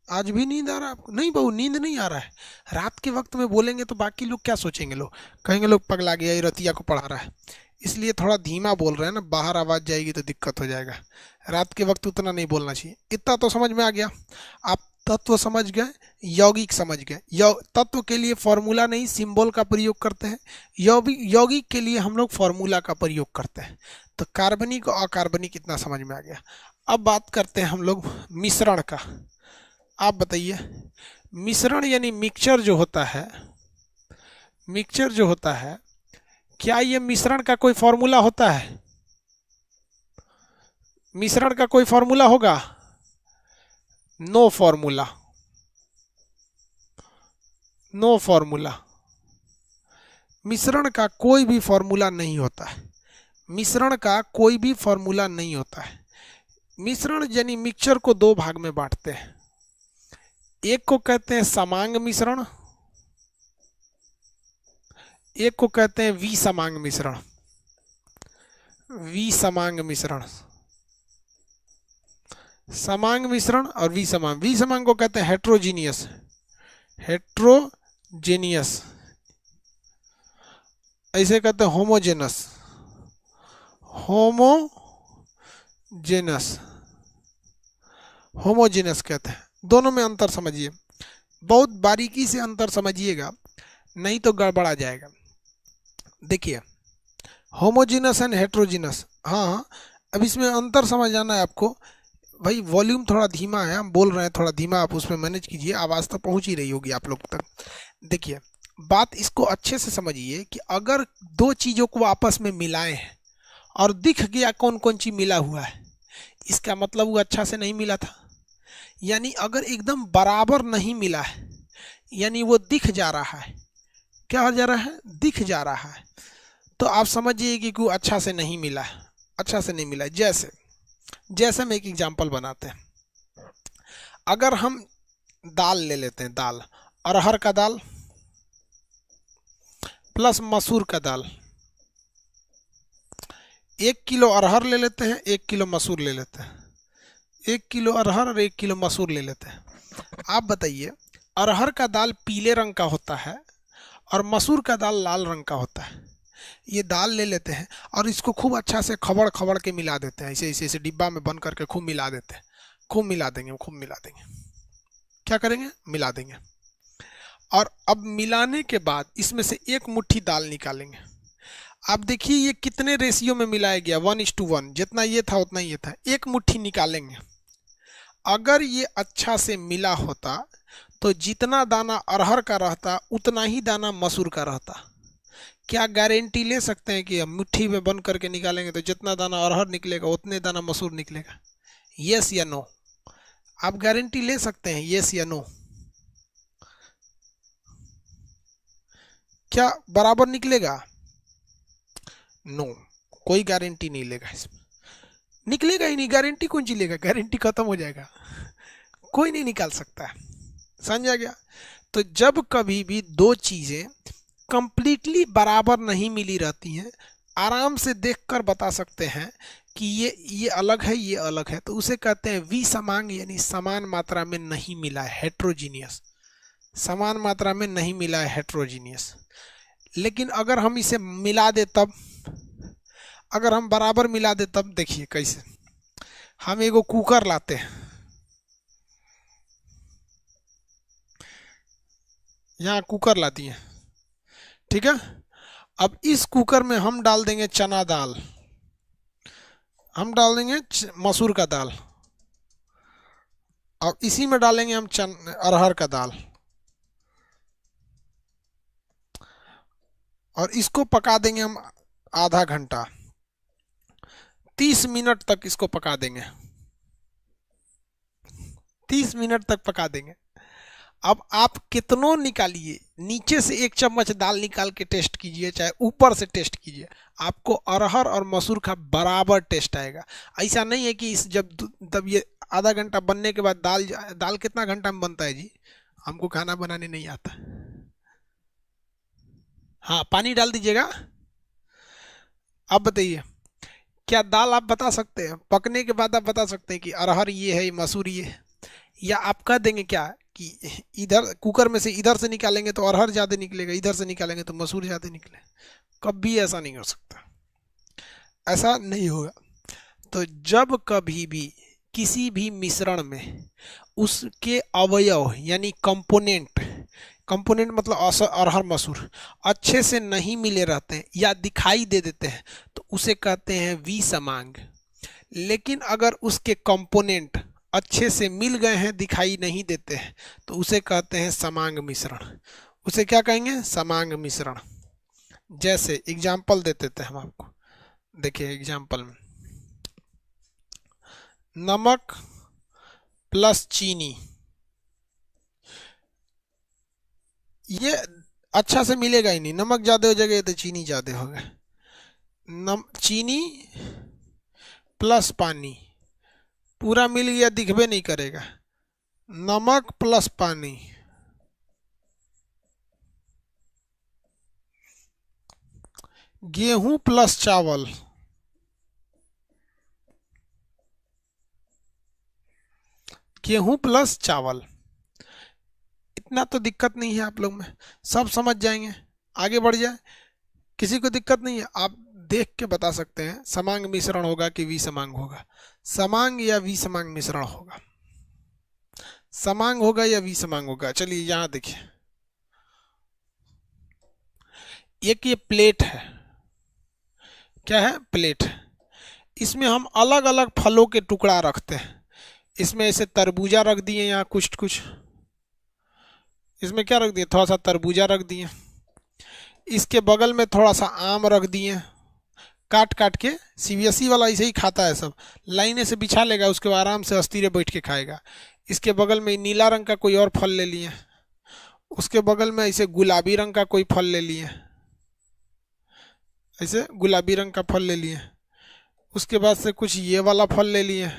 आज भी नींद आ रहा है आपको? नहीं बहू, नींद नहीं आ रहा है। रात के वक्त में बोलेंगे तो बाकी लोग क्या सोचेंगे, लोग कहेंगे लोग पगला गया, ये रतिया को पढ़ा रहा है। इसलिए थोड़ा धीमा बोल रहे हैं ना, बाहर आवाज जाएगी तो दिक्कत हो जाएगा। रात के वक्त उतना नहीं बोलना चाहिए। इतना तो समझ में आ गया। आप तत्व समझ गए, यौगिक समझ गए। तत्व के लिए फॉर्मूला नहीं, सिंबल का प्रयोग करते हैं। यौगिक के लिए हम लोग फॉर्मूला का प्रयोग करते हैं। तो कार्बनिक और अकार्बनिक इतना समझ में आ गया। अब बात करते हैं हम लोग मिश्रण का। आप बताइए, मिश्रण यानी मिक्सचर जो होता है, मिक्सचर जो होता है, क्या ये मिश्रण का कोई फॉर्मूला होता है? मिश्रण का कोई फॉर्मूला होगा? No formula, no formula. मिश्रण का कोई भी फॉर्मूला नहीं होता है। मिश्रण का कोई भी फॉर्मूला नहीं होता है। मिश्रण यानी मिक्सचर को दो भाग में बांटते हैं। एक को कहते हैं समांग मिश्रण, एक को कहते हैं विसमांग मिश्रण। विसमांग मिश्रण, समांग मिश्रण और विसमांग। विसमांग को कहते हैं हेट्रोजीनियस, हेट्रोजेनियस। ऐसे कहते हैं होमोजेनस, होमोजेनस, होमोजेनस कहते हैं। दोनों में अंतर समझिए, बहुत बारीकी से अंतर समझिएगा, नहीं तो गड़बड़ा जाएगा। देखिए, होमोजीनस एंड हेट्रोजीनस, हाँ हाँ, अब इसमें अंतर समझ आना है आपको। भाई वॉल्यूम थोड़ा धीमा है, हम बोल रहे हैं थोड़ा धीमा, आप उसमें मैनेज कीजिए, आवाज़ तो पहुंच ही रही होगी आप लोग तक। देखिए, बात इसको अच्छे से समझिए कि अगर दो चीज़ों को आपस में मिलाएं हैं और दिख गया कौन कौन चीज़ मिला हुआ है, इसका मतलब वो अच्छा से नहीं मिला था। यानी अगर एकदम बराबर नहीं मिला है, यानी वो दिख जा रहा है। क्या हो जा रहा है? दिख जा रहा है। तो आप समझिए कि कोई अच्छा से नहीं मिला है, अच्छा से नहीं मिला है। जैसे जैसे हम एक एग्जांपल बनाते हैं। अगर हम दाल ले लेते हैं, दाल, अरहर का दाल प्लस मसूर का दाल। 1 किलो अरहर ले लेते हैं, 1 किलो मसूर ले लेते हैं। 1 किलो अरहर और 1 किलो मसूर ले लेते हैं। आप बताइए, अरहर का दाल पीले रंग का होता है और मसूर का दाल लाल रंग का होता है। ये दाल ले लेते हैं और इसको खूब अच्छा से खबड़ खबड़ के मिला देते हैं, ऐसे ऐसे ऐसे डिब्बा में बंद करके खूब मिला देते हैं। खूब मिला देंगे, खूब मिला देंगे। क्या करेंगे? मिला देंगे। और अब मिलाने के बाद इसमें से एक मुट्ठी दाल निकालेंगे। आप देखिए ये कितने रेशियो में मिलाया गया, 1:1, जितना ये था उतना ये था। एक मुट्ठी निकालेंगे। अगर ये अच्छा से मिला होता तो जितना दाना अरहर का रहता उतना ही दाना मसूर का रहता। क्या गारंटी ले सकते हैं कि हम मुट्ठी में बंद करके निकालेंगे तो जितना दाना अरहर निकलेगा उतने दाना मसूर निकलेगा? यस या नो? आप गारंटी ले सकते हैं, यस या नो? क्या बराबर निकलेगा? नो, कोई गारंटी नहीं लेगा इसमें, निकलेगा ही नहीं। गारंटी कौन सी लेगा? गारंटी खत्म हो जाएगा, कोई नहीं निकाल सकता है। समझ आ गया? तो जब कभी भी दो चीजें कंप्लीटली बराबर नहीं मिली रहती हैं, आराम से देखकर बता सकते हैं कि ये अलग है, ये अलग है, तो उसे कहते हैं विसमांग, यानी समान मात्रा में नहीं मिला है, हेट्रोजीनियस। समान मात्रा में नहीं मिला है, हेट्रोजीनियस। लेकिन अगर हम इसे मिला दे तब, अगर हम बराबर मिला दे तब, देखिए कैसे। हम एगो कुकर लाते हैं, यहाँ कुकर लाती है, ठीक है। अब इस कुकर में हम डाल देंगे चना दाल, हम डाल देंगे मसूर का दाल, और इसी में डालेंगे हम अरहर का दाल, और इसको पका देंगे हम आधा घंटा, 30 मिनट तक इसको पका देंगे, 30 मिनट तक पका देंगे। अब आप कितनों निकालिए, नीचे से 1 चम्मच दाल निकाल के टेस्ट कीजिए, चाहे ऊपर से टेस्ट कीजिए, आपको अरहर और मसूर का बराबर टेस्ट आएगा। ऐसा नहीं है कि इस तब ये आधा घंटा बनने के बाद दाल कितना घंटा में बनता है जी? हमको खाना बनाने नहीं आता। हाँ, पानी डाल दीजिएगा। अब बताइए, क्या दाल आप बता सकते हैं? पकने के बाद आप बता सकते हैं कि अरहर ये है, मसूर ये है? या आप कह देंगे क्या कि इधर कुकर में से इधर से निकालेंगे तो अरहर ज्यादा निकलेगा, इधर से निकालेंगे तो मसूर ज्यादा निकले? कभी ऐसा नहीं हो सकता, ऐसा नहीं होगा। तो जब कभी भी किसी भी मिश्रण में उसके अवयव यानी कंपोनेंट, कंपोनेंट मतलब अरहर मसूर अच्छे से नहीं मिले रहते हैं या दिखाई दे देते हैं तो उसे कहते हैं विसमांग। लेकिन अगर उसके कंपोनेंट अच्छे से मिल गए हैं, दिखाई नहीं देते हैं, तो उसे कहते हैं समांग मिश्रण। उसे क्या कहेंगे? समांग मिश्रण। जैसे एग्जाम्पल देते थे हम आपको, देखिए एग्जाम्पल में नमक प्लस चीनी, ये अच्छा से मिलेगा ही नहीं, नमक ज्यादा हो जाएगा तो चीनी ज्यादा होगा। चीनी प्लस पानी पूरा मिल गया, दिखबे नहीं करेगा। नमक प्लस पानी, गेहूं प्लस चावल, गेहूं प्लस चावल। इतना तो दिक्कत नहीं है आप लोग में, सब समझ जाएंगे, आगे बढ़ जाए। किसी को दिक्कत नहीं है, आप देख के बता सकते हैं समांग मिश्रण होगा कि विसमांग होगा। समांग या विसमांग मिश्रण होगा, समांग होगा या विसमांग होगा। चलिए यहां देखिए, एक ये प्लेट है, क्या है? प्लेट है। इसमें हम अलग अलग फलों के टुकड़ा रखते हैं। इसमें ऐसे तरबूजा रख दिए, यहाँ कुछ कुछ इसमें क्या रख दिए? थोड़ा सा तरबूजा रख दिए। इसके बगल में थोड़ा सा आम रख दिए, काट काट के। सीबीएसई वाला ऐसे ही खाता है, सब लाइने से बिछा लेगा, उसके बाद आराम से अस्थिर बैठ के खाएगा। इसके बगल में नीला रंग का कोई और फल ले लिए, उसके बगल में ऐसे गुलाबी रंग का कोई फल ले लिए, ऐसे गुलाबी रंग का फल ले लिए। उसके बाद से कुछ ये वाला फल ले लिए,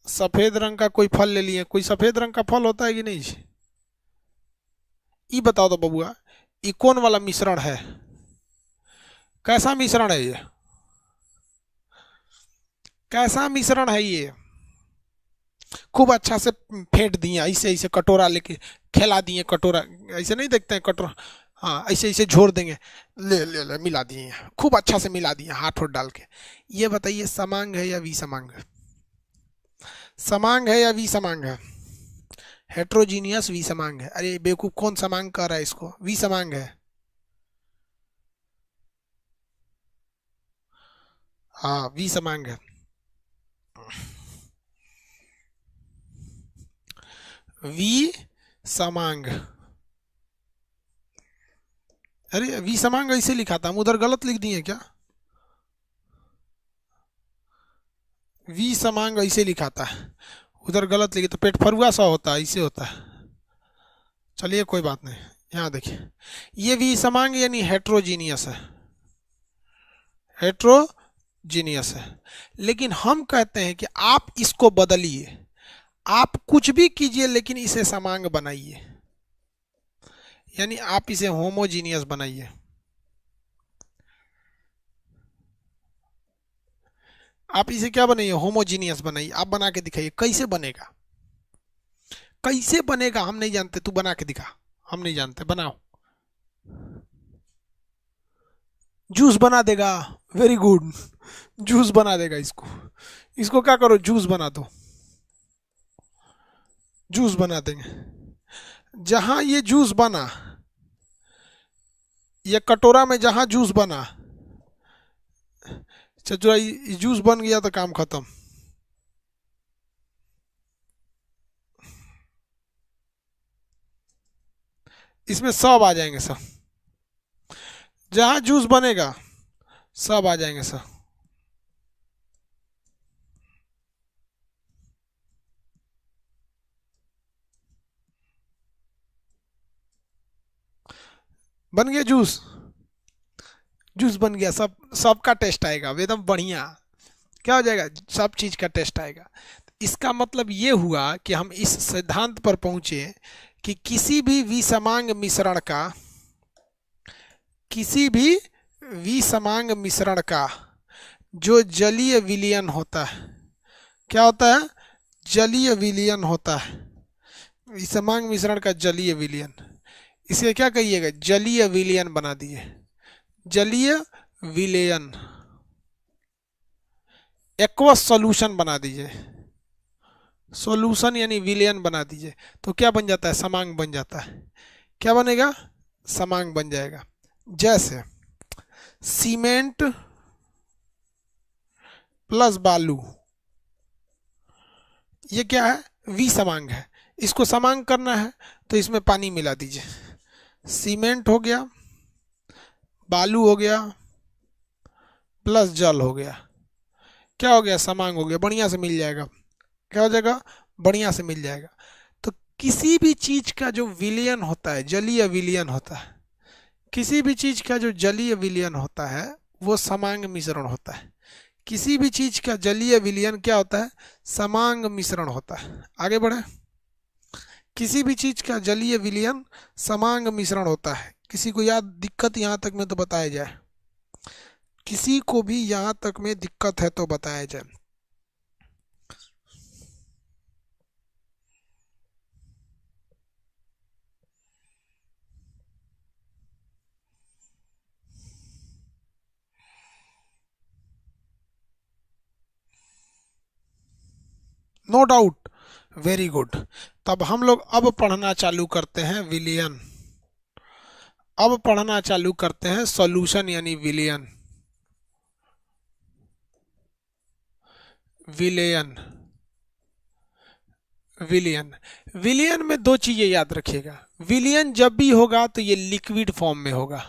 सफेद रंग का कोई फल ले लिए। कोई सफेद रंग का फल होता है कि नहीं? ये बताओ तो बबुआ, ये कौन वाला मिश्रण है? कैसा मिश्रण है ये? कैसा मिश्रण है ये? खूब अच्छा से फेंट दिए, ऐसे ऐसे कटोरा लेके खिला दिए। कटोरा ऐसे नहीं देखते हैं कटोरा, हाँ ऐसे ऐसे झोर देंगे, ले ले ले मिला दिए, खूब अच्छा से मिला दिए हाथ वोट डाल के। ये बताइए समांग है या विसमांग है? समांग है या विसमांग है? हेट्रोजीनियस विसमांग है। अरे बेवकूफ, कौन समांग कर रहा है इसको? विसमांग है। हाँ विसमांग है। विसमांग, अरे विसमांग ऐसे लिखा था, हम उधर गलत लिख दिए क्या? विसमांग ऐसे लिखा था, उधर गलत लिखे तो पेट फरुआ सा होता है, ऐसे होता है। चलिए कोई बात नहीं, यहाँ देखिए ये विसमांग यानी हेट्रोजीनियस है, हेट्रोजीनियस है। लेकिन हम कहते हैं कि आप इसको बदलिए, आप कुछ भी कीजिए लेकिन इसे समांग बनाइए, यानी आप इसे होमोजीनियस बनाइए। आप इसे क्या बनाइए? होमोजीनियस बनाइए। आप बना के दिखाइए कैसे बनेगा, कैसे बनेगा हम नहीं जानते, तू बना के दिखा, हम नहीं जानते, बनाओ। जूस बना देगा, वेरी गुड, जूस बना देगा। इसको इसको क्या करो, जूस बना दो, जूस बना देंगे। जहां ये जूस बना, ये कटोरा में जहां जूस बना, चचुरा जूस बन गया तो काम खत्म। इसमें सब आ जाएंगे, सब जहां जूस बनेगा सब आ जाएंगे सब। बन गया जूस, जूस बन गया, सब सबका टेस्ट आएगा एकदम बढ़िया। क्या हो जाएगा? सब चीज का टेस्ट आएगा। इसका मतलब ये हुआ कि हम इस सिद्धांत पर पहुंचे कि किसी भी विसमांग मिश्रण का, किसी भी विसमांग मिश्रण का जो जलीय विलयन होता है, क्या होता है? जलीय विलयन होता है। विसमांग मिश्रण का जलीय विलयन, इसे क्या कहिएगा? जलीय विलयन बना दिए, जलीय विलयन। एक्वस सॉल्यूशन बना दीजिए, सॉल्यूशन यानी विलयन बना दीजिए, तो क्या बन जाता है? समांग बन जाता है। क्या बनेगा? समांग बन जाएगा। जैसे सीमेंट प्लस बालू, ये क्या है? विसमांग है। इसको समांग करना है तो इसमें पानी मिला दीजिए। सीमेंट हो गया, बालू हो गया, प्लस जल हो गया, क्या हो गया? समांग हो गया। बढ़िया से मिल जाएगा। क्या हो जाएगा? बढ़िया से मिल जाएगा। तो किसी भी चीज का जो विलयन होता है, जलीय विलयन होता है, किसी भी चीज का जो जलीय विलयन होता है वो समांग मिश्रण होता है। किसी भी चीज का जलीय विलयन क्या होता है? समांग मिश्रण होता है। आगे बढ़े। किसी भी चीज का जलीय विलयन समांग मिश्रण होता है। किसी को याद दिक्कत यहाँ तक में तो बताया जाए, किसी को भी यहाँ तक में दिक्कत है तो बताया जाए। No doubt, very good. तब हम लोग अब पढ़ना चालू करते हैं विलयन। अब पढ़ना चालू करते हैं सॉल्यूशन यानी विलयन। विलयन, विलयन, विलयन में दो चीजें याद रखिएगा। विलयन जब भी होगा तो ये लिक्विड फॉर्म में होगा।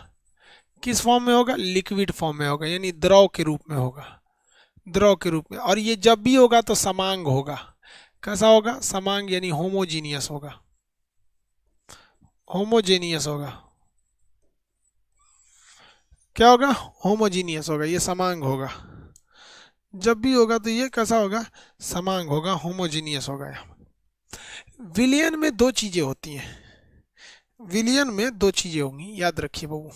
किस फॉर्म में होगा? लिक्विड फॉर्म में होगा, यानी द्रव के रूप में होगा, द्रव के रूप में। और ये जब भी होगा तो समांग होगा। कैसा होगा? समांग, यानी होमोजीनियस होगा, होमोजेनियस होगा। क्या होगा? होमोजीनियस होगा, ये समांग होगा। जब भी होगा तो ये कैसा होगा? समांग होगा, होमोजीनियस होगा। विलयन में दो चीजें होती हैं, विलयन में दो चीजें होंगी, याद रखिए बाबू।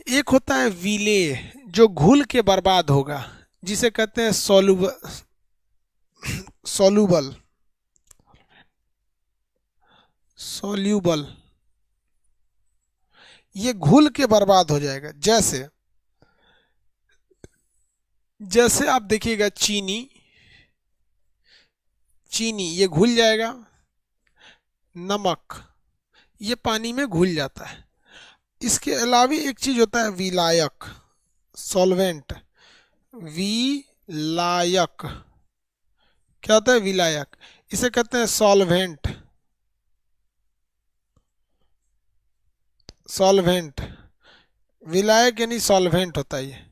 एक होता है विलेय, जो घुल के बर्बाद होगा, जिसे कहते हैं सॉल्यूबल, सॉल्यूबल, सॉल्यूबल। ये घुल के बर्बाद हो जाएगा। जैसे जैसे आप देखिएगा चीनी, चीनी ये घुल जाएगा। नमक ये पानी में घुल जाता है। इसके अलावा एक चीज होता है विलायक, सॉल्वेंट, विलायक। क्या होता है? विलायक। इसे कहते हैं सॉल्वेंट, सॉल्वेंट। विलायक यानी सॉल्वेंट होता है ये।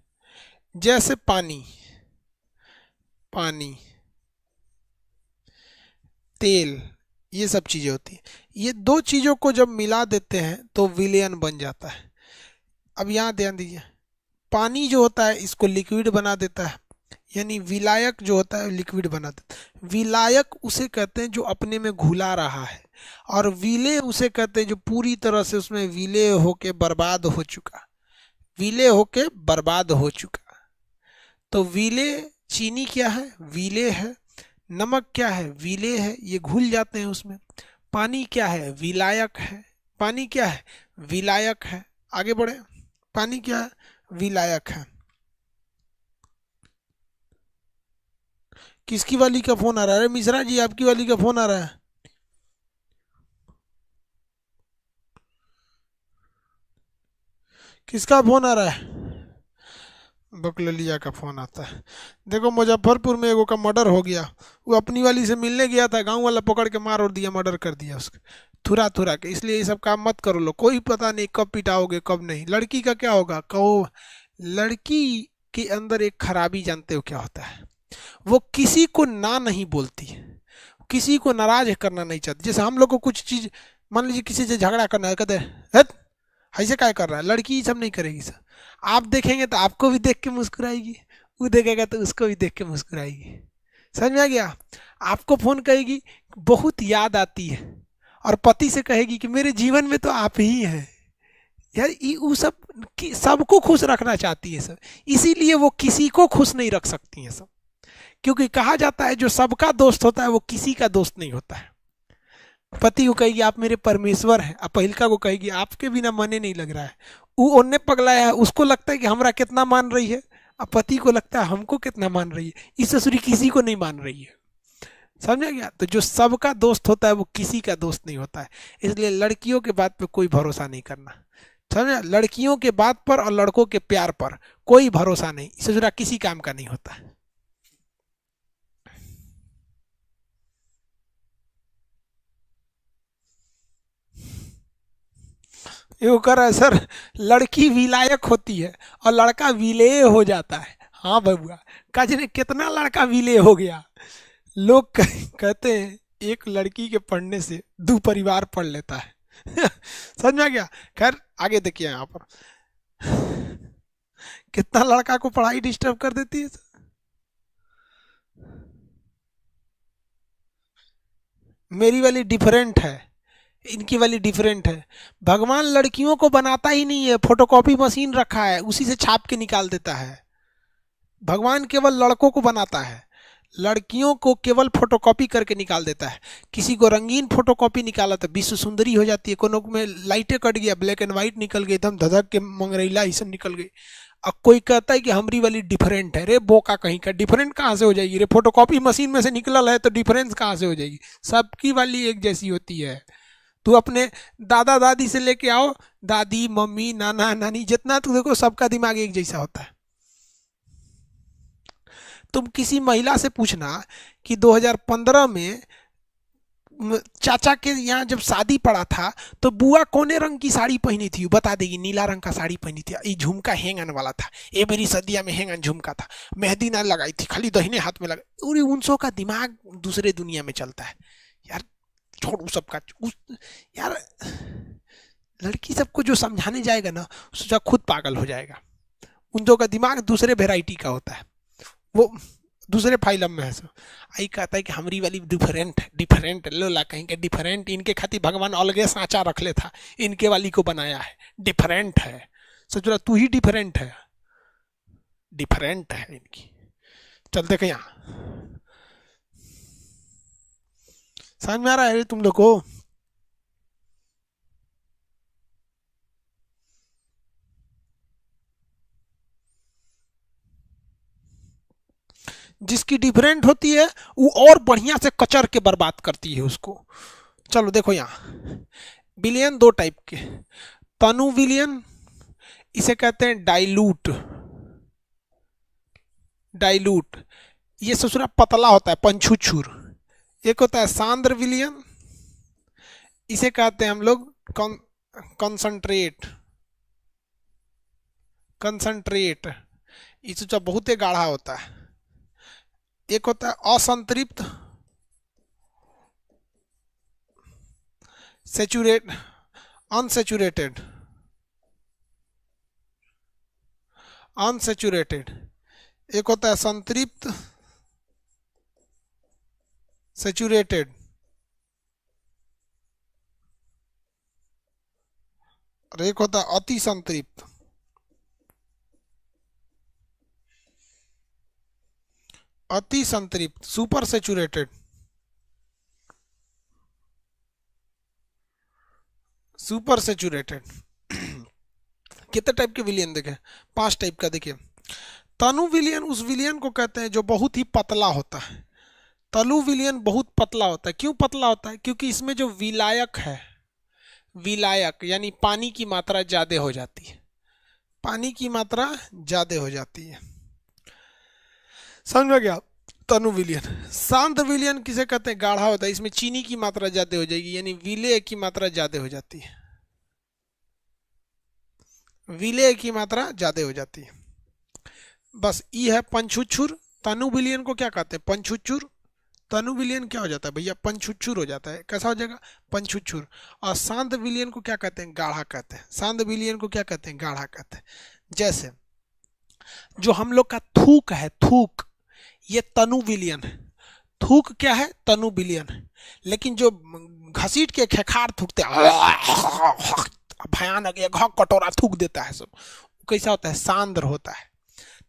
जैसे पानी, पानी, तेल, ये सब चीजें होती हैं। ये दो चीजों को जब मिला देते हैं तो विलयन बन जाता है। अब यहाँ ध्यान दीजिए, पानी जो होता है इसको लिक्विड बना देता है, यानी विलायक जो होता है लिक्विड बना देता है। विलायक उसे कहते हैं जो अपने में घुला रहा है, और विलेय उसे कहते हैं जो पूरी तरह से उसमें विलेय होके बर्बाद हो चुका, विलेय होके बर्बाद हो चुका। तो विलेय, चीनी क्या है? विलेय है। नमक क्या है? विलेय है, ये घुल जाते हैं उसमें। पानी क्या है? विलायक है। पानी क्या है? विलायक है। आगे बढ़े। पानी क्या है? विलायक है। किसकी वाली का फोन आ रहा है? मिश्रा जी आपकी वाली का फोन आ रहा है। किसका फोन आ रहा है? बकललिया का फोन आता है। देखो मुजफ्फरपुर में एगो का मर्डर हो गया, वो अपनी वाली से मिलने गया था, गांव वाला पकड़ के मार और दिया, मर्डर कर दिया उसके थुरा थुरा के। इसलिए ये सब काम मत करो लो, कोई पता नहीं कब पिटाओगे कब नहीं। लड़की का क्या होगा? कहो, लड़की के अंदर एक खराबी जानते हो क्या होता है? वो किसी को ना नहीं बोलती, किसी को नाराज करना नहीं चाहती। जैसे हम लोग को कुछ चीज, मान लीजिए किसी से झगड़ा करना है, कहते हैं ऐसे क्या कर रहा है, लड़की ये सब नहीं करेगी सर। आप देखेंगे तो आपको भी देख के मुस्कुराएगी, वो देखेगा तो उसको भी देख के मुस्कुराएगी। समझ में आ गया? आपको फोन करेगी, बहुत याद आती है, और पति से कहेगी कि मेरे जीवन में तो आप ही हैं, यार वो सब सबको खुश रखना चाहती है सब, इसीलिए वो किसी को खुश नहीं रख सकती है सब। क्योंकि कहा जाता है जो सबका दोस्त होता है वो किसी का दोस्त नहीं होता है। पति को कहेगी आप मेरे परमेश्वर हैं, अब पहिलका को कहेगी आपके बिना मने नहीं लग रहा है। वो ओन्ने पगलाया है, उसको लगता है कि हमरा कितना मान रही है, अब पति को लगता है हमको कितना मान रही है, इस ससुरी किसी को नहीं मान रही है। समझा गया? तो जो सबका दोस्त होता है वो किसी का दोस्त नहीं होता है। इसलिए लड़कियों के बात पे कोई भरोसा नहीं करना। समझा? लड़कियों के बात पर और लड़कों के प्यार पर कोई भरोसा नहीं, ससुरा किसी काम का नहीं होता है। ये कर है सर, लड़की विलायक होती है और लड़का विलेय हो जाता है। हाँ बबुआ, कजने कितना लड़का विलेय हो गया। लोग कहते हैं एक लड़की के पढ़ने से दो परिवार पढ़ लेता है। समझ में आ गया? खैर आगे देखिए यहाँ पर कितना लड़का को पढ़ाई डिस्टर्ब कर देती है। मेरी वाली डिफरेंट है, इनकी वाली डिफरेंट है। भगवान लड़कियों को बनाता ही नहीं है, फोटोकॉपी मशीन रखा है उसी से छाप के निकाल देता है। भगवान केवल लड़कों को बनाता है, लड़कियों को केवल फोटोकॉपी करके निकाल देता है। किसी को रंगीन फोटोकॉपी निकाला तो विश्व सुंदरी हो जाती है, कोनो में लाइटें कट गया, ब्लैक एंड व्हाइट निकल गई, एकदम धधक के मंगरैला ही सब निकल गई। अब कोई कहता है कि हमारी वाली डिफरेंट है। रे बोका कहीं का, डिफरेंट कहाँ से हो जाएगी रे? फोटोकॉपी मशीन में से निकल है तो डिफरेंस कहाँ से हो जाएगी? सबकी वाली एक जैसी होती है। तू अपने दादा दादी से लेके आओ, दादी मम्मी नाना नानी जितना तू देखो सबका दिमाग एक जैसा होता है। तुम किसी महिला से पूछना कि 2015 में चाचा के यहाँ जब शादी पड़ा था तो बुआ कोने रंग की साड़ी पहनी थी, बता देगी नीला रंग का साड़ी पहनी थी, ये झुमका हैंगन वाला था, ये मेरी सदिया में हैंगन झुमका था, मेहंदी ना लगाई थी, खाली दहिने हाथ में लगा। और उनसों का दिमाग दूसरे दुनिया में चलता है यार। छोड़ सबका यार, लड़की सबको जो समझाने जाएगा ना सोचा खुद पागल हो जाएगा। उन दो का दिमाग दूसरे वेराइटी का होता है, वो दूसरे फाइलम में है। सो आई कहता है कि हमारी वाली डिफरेंट है, डिफरेंट लोला कहीं के डिफरेंट, इनके खातिर भगवान अलगे सांचा रख ले था, इनके वाली को बनाया है, डिफरेंट है। सोच तू ही डिफरेंट है, डिफरेंट है इनकी। चलते कहीं समझ में आ रहा है तुम लोग को? जिसकी डिफरेंट होती है वो और बढ़िया से कचर के बर्बाद करती है उसको। चलो देखो यहाँ विलियन दो टाइप के, तनु विलियन, इसे कहते हैं डाइल्यूट। डाइल्यूट ये ससुरा पतला होता है, पंछुछुर। एक होता है सांद्र विलियन, इसे कहते हैं हम लोग कंसंट्रेट। कंसंट्रेट ये सोचा बहुत ही गाढ़ा होता है। एक होता है असंतृप्त, सेचुरेट, अनसेचुरेटेड, अनसेचुरेटेड। एक होता है संतृप्त, सेचुरेटेड, और एक होता है अति संतृप्त। अति संतृप्त, सुपर सेचुरेटेड। सुपर सेचुरेटेड कितने टाइप के विलियन देखे? 5 टाइप का। देखिए तनु विलियन उस विलियन को कहते हैं जो बहुत ही पतला होता है। तनु विलियन बहुत पतला होता है। क्यों पतला होता है? क्योंकि इसमें जो विलायक है, विलायक यानी पानी की मात्रा ज्यादा हो जाती है, पानी की मात्रा ज्यादा हो जाती है। समझ में गया? तनु विलियन। शांत विलियन किसे कहते हैं? गाढ़ा होता है, इसमें चीनी की मात्रा ज्यादा हो जाएगी, यानी विलेय की मात्रा ज्यादा हो जाती है, विलेय की मात्रा ज्यादा हो जाती है। बस ये है पंछुछुर। तनु विलियन को क्या कहते हैं? पंछुछुर। तनु विलियन क्या हो जाता है भैया? पंछुछुर हो जाता है। कैसा हो जाएगा? पंछुछुर। और शांत विलियन को क्या कहते हैं? गाढ़ा कहते हैं। शांत विलियन को क्या कहते हैं? गाढ़ा कहते हैं। जैसे जो हम लोग का थूक है, थूक, ये तनु विलियन है। थूक क्या है? तनु विलियन है। लेकिन जो घसीट के खेखार थूकते भयानक, एक हक कटोरा थूक देता है सब। कैसा होता है? सांद्र होता है।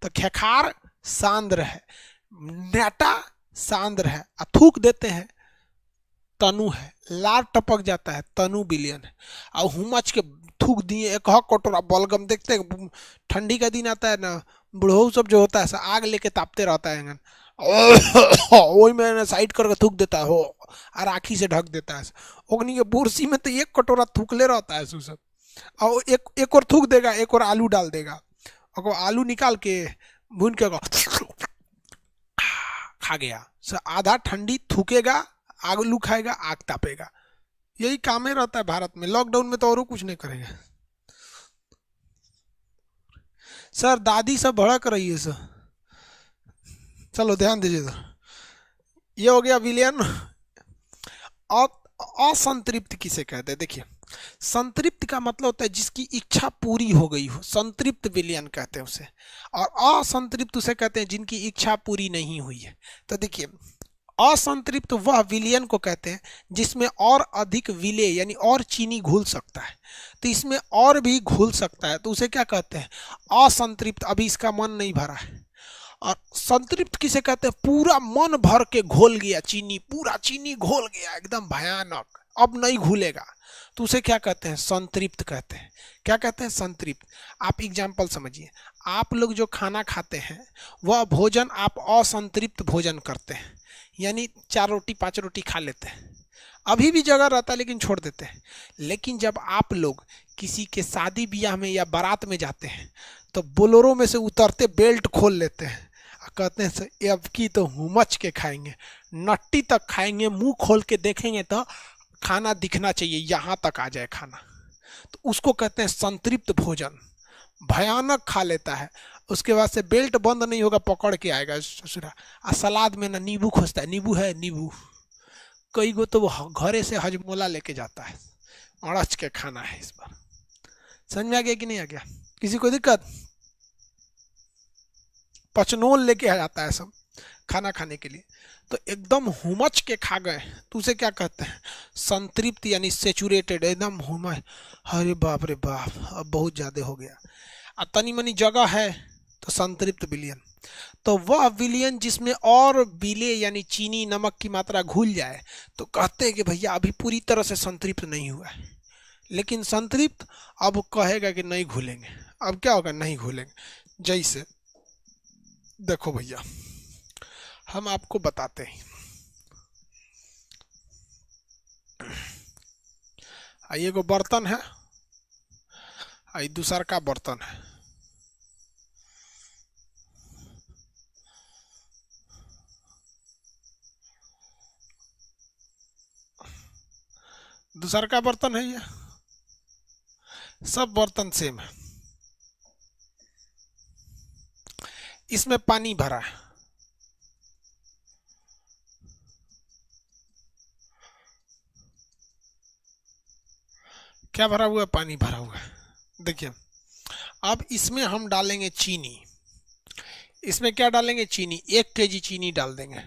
तो खेखार सांद्र है, नेटा सांद्र है, थूक देते हैं तनु है, लार टपक जाता है तनु विलयन है। और हुमच के थूक दिए एक हक कटोरा बलगम। देखते हैं ठंडी का दिन आता है ना, बुढ़ऊ सब जो होता है आग लेके तापते रहता है, वही मैंने साइड करके थूक देता है हो, और राखी से ढक देता है। ओगनी के बुरसी में तो एक कटोरा थूकले रहता है सब। और एक और थूक देगा, एक और आलू डाल देगा, और आलू निकाल के भून के खा गया। आधा ठंडी थूकेगा, आलू खाएगा, आग तापेगा। यही काम ही रहता है भारत में। लॉकडाउन में तो और कुछ नहीं करेगा। सर दादी सब भड़क रही है सर, चलो ध्यान दीजिए सर। ये हो गया विलयन। असंतृप्त किसे कहते हैं? देखिए, संतृप्त का मतलब होता है जिसकी इच्छा पूरी हो गई हो, संतृप्त विलयन कहते हैं उसे। और असंतृप्त उसे कहते हैं जिनकी इच्छा पूरी नहीं हुई है। तो देखिए, असंतृप्त वह विलयन को कहते हैं जिसमें और अधिक विलय यानी और चीनी घुल सकता है। तो इसमें और भी घुल सकता है, तो उसे क्या कहते हैं? असंतृप्त। अभी इसका मन नहीं भरा है। और संतृप्त किसे कहते हैं? पूरा मन भर के घोल गया चीनी, पूरा चीनी घोल गया एकदम भयानक, अब नहीं घुलेगा, तो उसे क्या कहते हैं? संतृप्त कहते हैं। क्या कहते हैं? संतृप्त। आप एग्जाम्पल समझिए, आप लोग जो खाना खाते हैं वह भोजन आप असंतृप्त भोजन करते हैं, यानी 4 रोटी 5 रोटी खा लेते हैं, अभी भी जगह रहता है लेकिन छोड़ देते हैं। लेकिन जब आप लोग किसी के शादी ब्याह में या बारात में जाते हैं तो बोलोरो में से उतरते बेल्ट खोल लेते हैं, कहते हैं अब की तो हुमच के खाएंगे, नट्टी तक खाएंगे, मुंह खोल के देखेंगे तो खाना दिखना चाहिए, यहाँ तक आ जाए खाना। तो उसको कहते हैं संतृप्त भोजन। भयानक खा लेता है, उसके बाद से बेल्ट बंद नहीं होगा, पकड़ के आएगा ससुरा। और सलाद में ना नींबू खोजता है, नींबू है नींबू, कई गो तो वो घरे से हजमोला लेके जाता है, अड़च के खाना है इस बार। समझ में आ गया कि नहीं आ गया? किसी को दिक्कत? पचनोल लेके आ जाता है सब खाना खाने के लिए। तो एकदम हुमच के खा गए तो उसे क्या कहते हैं? संतृप्त यानी सेचुरेटेड, एकदम हुमच। अरे बाप रे बाप, अब बहुत ज़्यादा हो गया। और तनी मनी जगह है तो संतृप्त विलयन। तो वह विलयन जिसमें और विलय यानी चीनी नमक की मात्रा घुल जाए तो कहते हैं कि भैया अभी पूरी तरह से संतृप्त नहीं हुआ है। लेकिन संतृप्त अब कहेगा कि नहीं घुलेंगे। अब क्या होगा? नहीं घुलेंगे। जैसे देखो भैया, हम आपको बताते हैं, ये को बर्तन है, ये दूसर का बर्तन है। दूसर का बर्तन है, ये सब बर्तन सेम है। इसमें पानी भरा है, क्या भरा हुआ है? पानी भरा हुआ है। देखिए, अब इसमें हम डालेंगे चीनी। इसमें क्या डालेंगे? चीनी। 1 kg चीनी डाल देंगे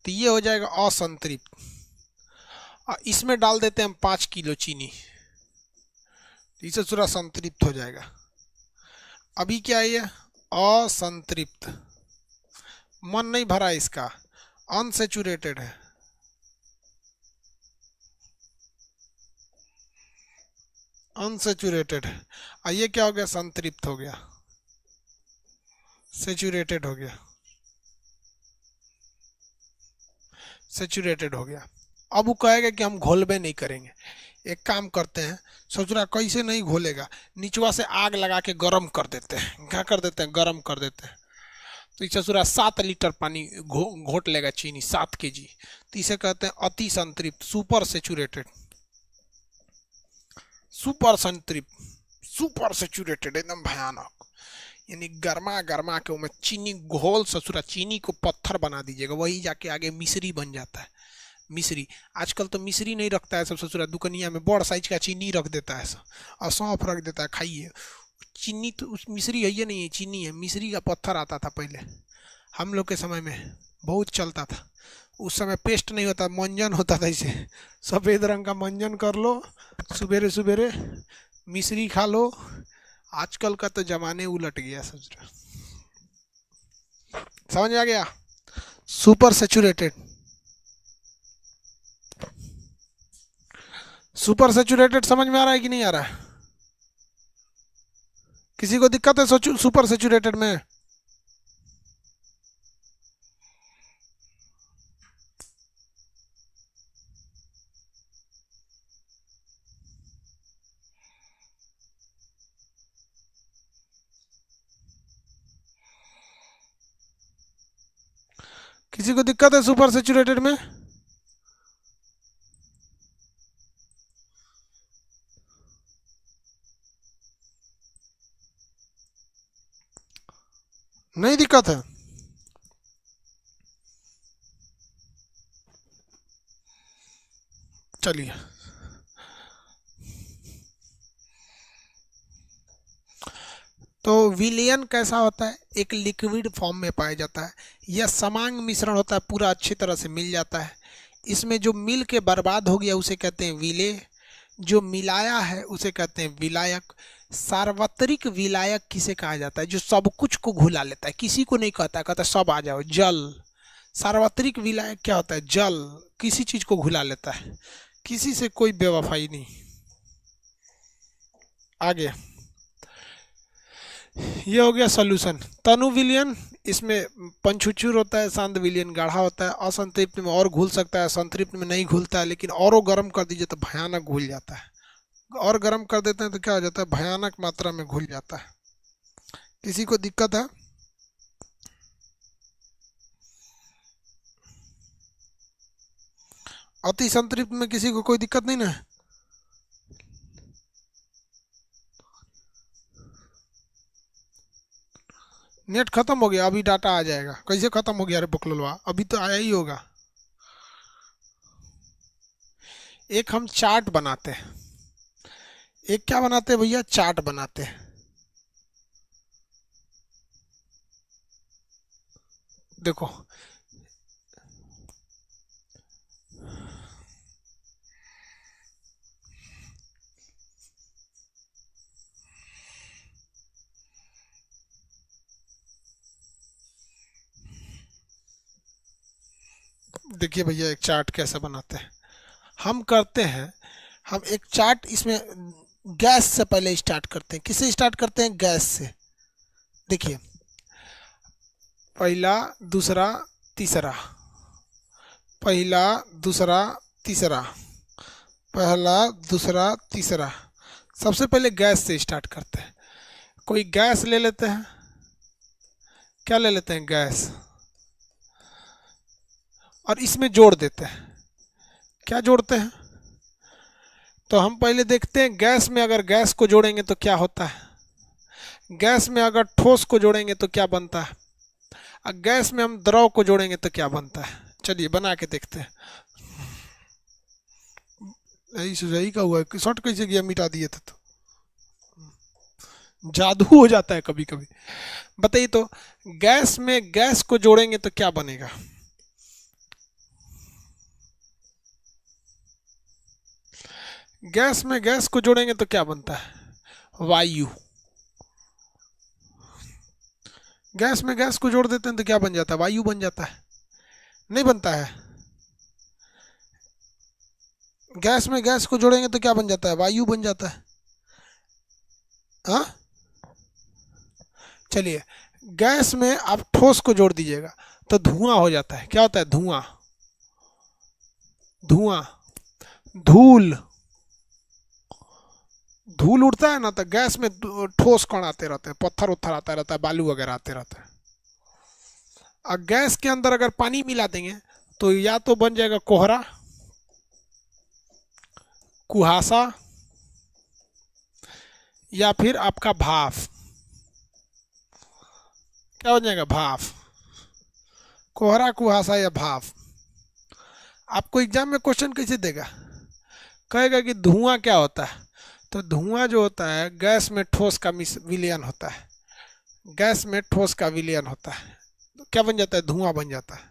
तो ये हो जाएगा असंतृप्त। और इसमें डाल देते हैं हम 5 किलो चीनी, इससे पूरा संतृप्त हो जाएगा। अभी क्या है? ये असंतृप्त, मन नहीं भरा इसका, अनसेचुरेटेड है। अनसेचुरेटेड है। और ये क्या हो गया? संतृप्त हो गया, सेचुरेटेड हो गया, सेचुरेटेड हो गया। अब वो कहेगा कि हम घोलबे नहीं करेंगे। एक काम करते हैं, सोच रहा कैसे नहीं घोलेगा, निचवा से आग लगा के गर्म कर देते हैं। क्या कर देते हैं? गर्म कर देते हैं। तो इसे सूरा 7 लीटर पानी घोट लेगा चीनी, 7 kg। तो इसे कहते हैं अति संतृप्त, सुपर सेचुरेटेड, सुपर संतृप्त, सुपर सेचुरेटेड, एकदम भयानक। यानी गर्मा गर्मा के उसमें चीनी घोल ससुरा, चीनी को पत्थर बना दीजिएगा, वही जाके आगे मिश्री बन जाता है। मिश्री, आजकल तो मिश्री नहीं रखता है सब ससुरा, दुकनिया में बड़ साइज का चीनी रख देता है सब, और सौंफ रख देता है। खाइए, चीनी तो उस मिश्री है ये नहीं है, चीनी है। मिश्री का पत्थर आता था पहले, हम लोग के समय में बहुत चलता था, उस समय पेस्ट नहीं होता, मंजन होता था। इसे सफ़ेद रंग का मंजन कर लो, सुबेरे सुबेरे मिश्री खा लो। आजकल का तो जमाने उलट गया, समझ में आ गया। सुपर सेचुरेटेड, सुपर सेचुरेटेड समझ में आ रहा है कि नहीं आ रहा है? किसी को दिक्कत है सुपर सेचुरेटेड में? किसी को दिक्कत है सुपर सेचुरेटेड में? नहीं दिक्कत है? चलिए, तो विलयन कैसा होता है? एक लिक्विड फॉर्म में पाया जाता है। यह समांग मिश्रण होता है, पूरा अच्छी तरह से मिल जाता है। इसमें जो मिल के बर्बाद हो गया उसे कहते हैं विलेय, जो मिलाया है उसे कहते हैं विलायक। सार्वत्रिक विलायक किसे कहा जाता है? जो सब कुछ को घुला लेता है, किसी को नहीं कहता, कहता सब आ जाओ, जल। सार्वत्रिक विलायक क्या होता है? जल किसी चीज को घुला लेता है, किसी से कोई बेवफाई नहीं। आगे ये हो गया सोल्यूशन। तनु विलयन, इसमें पंचुचूर होता है, शांत विलयन गाढ़ा होता है, असंतृप्त में और घुल सकता है, संतृप्त में नहीं घुलता है, लेकिन और गर्म कर दीजिए तो भयानक घुल जाता है। और गर्म कर देते हैं तो क्या हो जाता है? भयानक मात्रा में घुल जाता है। किसी को दिक्कत है? अति संतृप्त में किसी को कोई दिक्कत नहीं ना? नेट खत्म हो गया, अभी डाटा आ जाएगा। कैसे खत्म हो गया? अरे बकलोलवा, अभी तो आया ही होगा। एक हम चार्ट बनाते हैं, एक क्या बनाते हैं भैया? चार्ट बनाते हैं। देखो, देखिए भैया एक चार्ट कैसे बनाते हैं। हम करते हैं, हम एक चार्ट इसमें गैस से पहले स्टार्ट करते हैं। किससे स्टार्ट करते हैं? गैस से। देखिए, पहला, दूसरा, तीसरा, पहला, दूसरा, तीसरा, पहला, दूसरा, तीसरा। सबसे पहले गैस से स्टार्ट करते हैं। कोई गैस ले लेते हैं, क्या ले लेते हैं? गैस। और इसमें जोड़ देते हैं। क्या जोड़ते हैं? तो हम पहले देखते हैं गैस में, अगर गैस को जोड़ेंगे तो क्या होता है। गैस में अगर ठोस को जोड़ेंगे तो क्या बनता है, और गैस में हम द्रव को जोड़ेंगे तो क्या बनता है। चलिए बना के देखते हैं। यही का हुआ है, शॉर्ट कैसे गया? मिटा दिए थे तो जादू हो जाता है कभी कभी। बताइए तो, गैस में गैस को जोड़ेंगे तो क्या बनेगा? गैस में गैस को जोड़ेंगे तो क्या बनता है? वायु। गैस में गैस को जोड़ देते हैं तो क्या बन जाता है? वायु बन जाता है। नहीं बनता है? गैस में गैस को जोड़ेंगे तो क्या बन जाता है? वायु बन जाता है। हाँ, चलिए, गैस में आप ठोस को जोड़ दीजिएगा तो धुआं हो जाता है। क्या होता है? धुआं। धुआं, धूल। धूल उड़ता है ना, तो गैस में ठोस कण आते रहते हैं, पत्थर उत्थर आता रहता है, बालू वगैरह आते रहते हैं। और गैस के अंदर अगर पानी मिला देंगे तो या तो बन जाएगा कोहरा, कुहासा, या फिर आपका भाप। क्या बन जाएगा? भाप। कोहरा, कुहासा या भाप। आपको एग्जाम में क्वेश्चन कैसे देगा? कहेगा कि धुआं क्या होता है, तो धुआं जो होता है गैस में ठोस का विलयन होता है। गैस में ठोस का विलयन होता है, तो क्या बन जाता है? धुआं बन जाता है।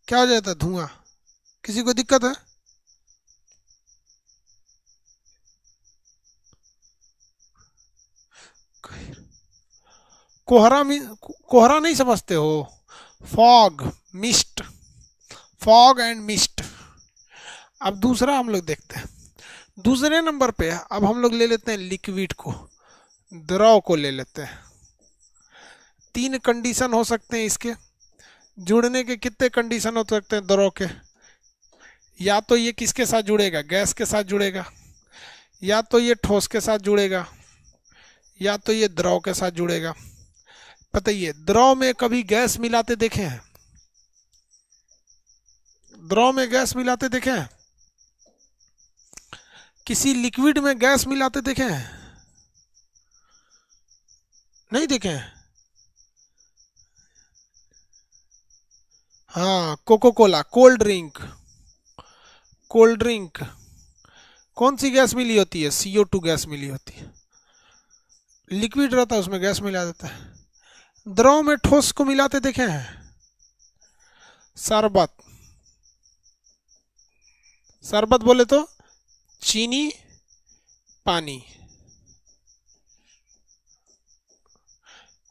क्या हो जाता है? धुआं। किसी को दिक्कत है? कोहरा कोहरा नहीं समझते हो? Fog, mist, fog and mist. अब दूसरा हम लोग देखते हैं। दूसरे नंबर पे अब हम लोग ले लेते हैं लिक्विड को, द्रव को ले लेते हैं। तीन कंडीशन हो सकते हैं इसके जुड़ने के। कितने कंडीशन हो सकते हैं द्रव के? या तो ये किसके साथ जुड़ेगा? गैस के साथ जुड़ेगा, या तो ये ठोस के साथ जुड़ेगा, या तो ये द्रव के साथ जुड़ेगा। बताइए, द्रव में कभी गैस मिलाते देखे हैं? द्रव में गैस मिलाते देखे हैं? किसी लिक्विड में गैस मिलाते देखे हैं? नहीं देखे हैं? हाँ, Coca Cola, cold drink, cold drink. कौन सी गैस मिली होती है? CO2 गैस मिली होती है। लिक्विड रहता है उसमें गैस मिला देता है। द्रव में ठोस को मिलाते देखे हैं? शरबत, शरबत बोले तो चीनी, पानी,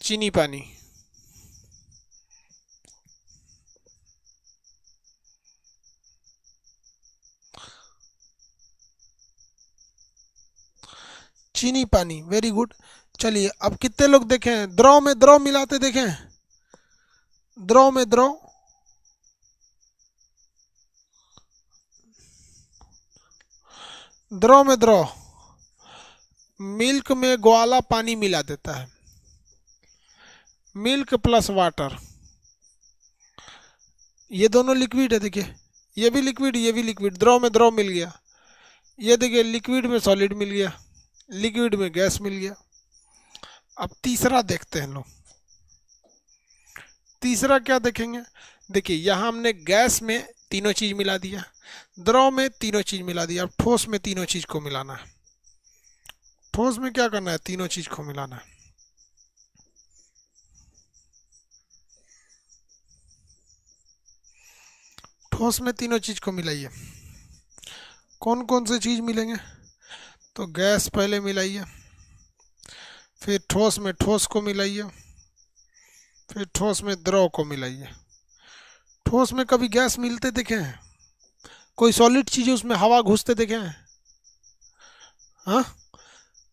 चीनी पानी। चीनी पानी, वेरी गुड। चलिए, अब कितने लोग देखे हैं द्रव में द्रव मिलाते देखे हैं? द्रव में द्रव, द्रव में द्रव, मिल्क में ग्वाला पानी मिला देता है, मिल्क प्लस वाटर। ये दोनों लिक्विड है, देखिए, ये भी लिक्विड, ये भी लिक्विड, द्रव में द्रव मिल गया। ये देखिए, लिक्विड में सॉलिड मिल गया, लिक्विड में गैस मिल गया। अब तीसरा देखते हैं लोग। तीसरा क्या देखेंगे? देखिए, यहाँ हमने गैस में तीनों चीज मिला दिया, द्रव में तीनों चीज मिला दिया। अब ठोस में तीनों चीज को मिलाना है। ठोस में क्या करना है? तीनों चीज को मिलाना है। ठोस में तीनों चीज को मिलाइए। कौन कौन से चीज मिलेंगे? तो गैस पहले मिलाइए, फिर ठोस में ठोस को मिलाइए, फिर ठोस में द्रव को मिलाइए। ठोस में कभी गैस मिलते देखे हैं? कोई सॉलिड चीज उसमें हवा घुसते देखे हैं? हाँ,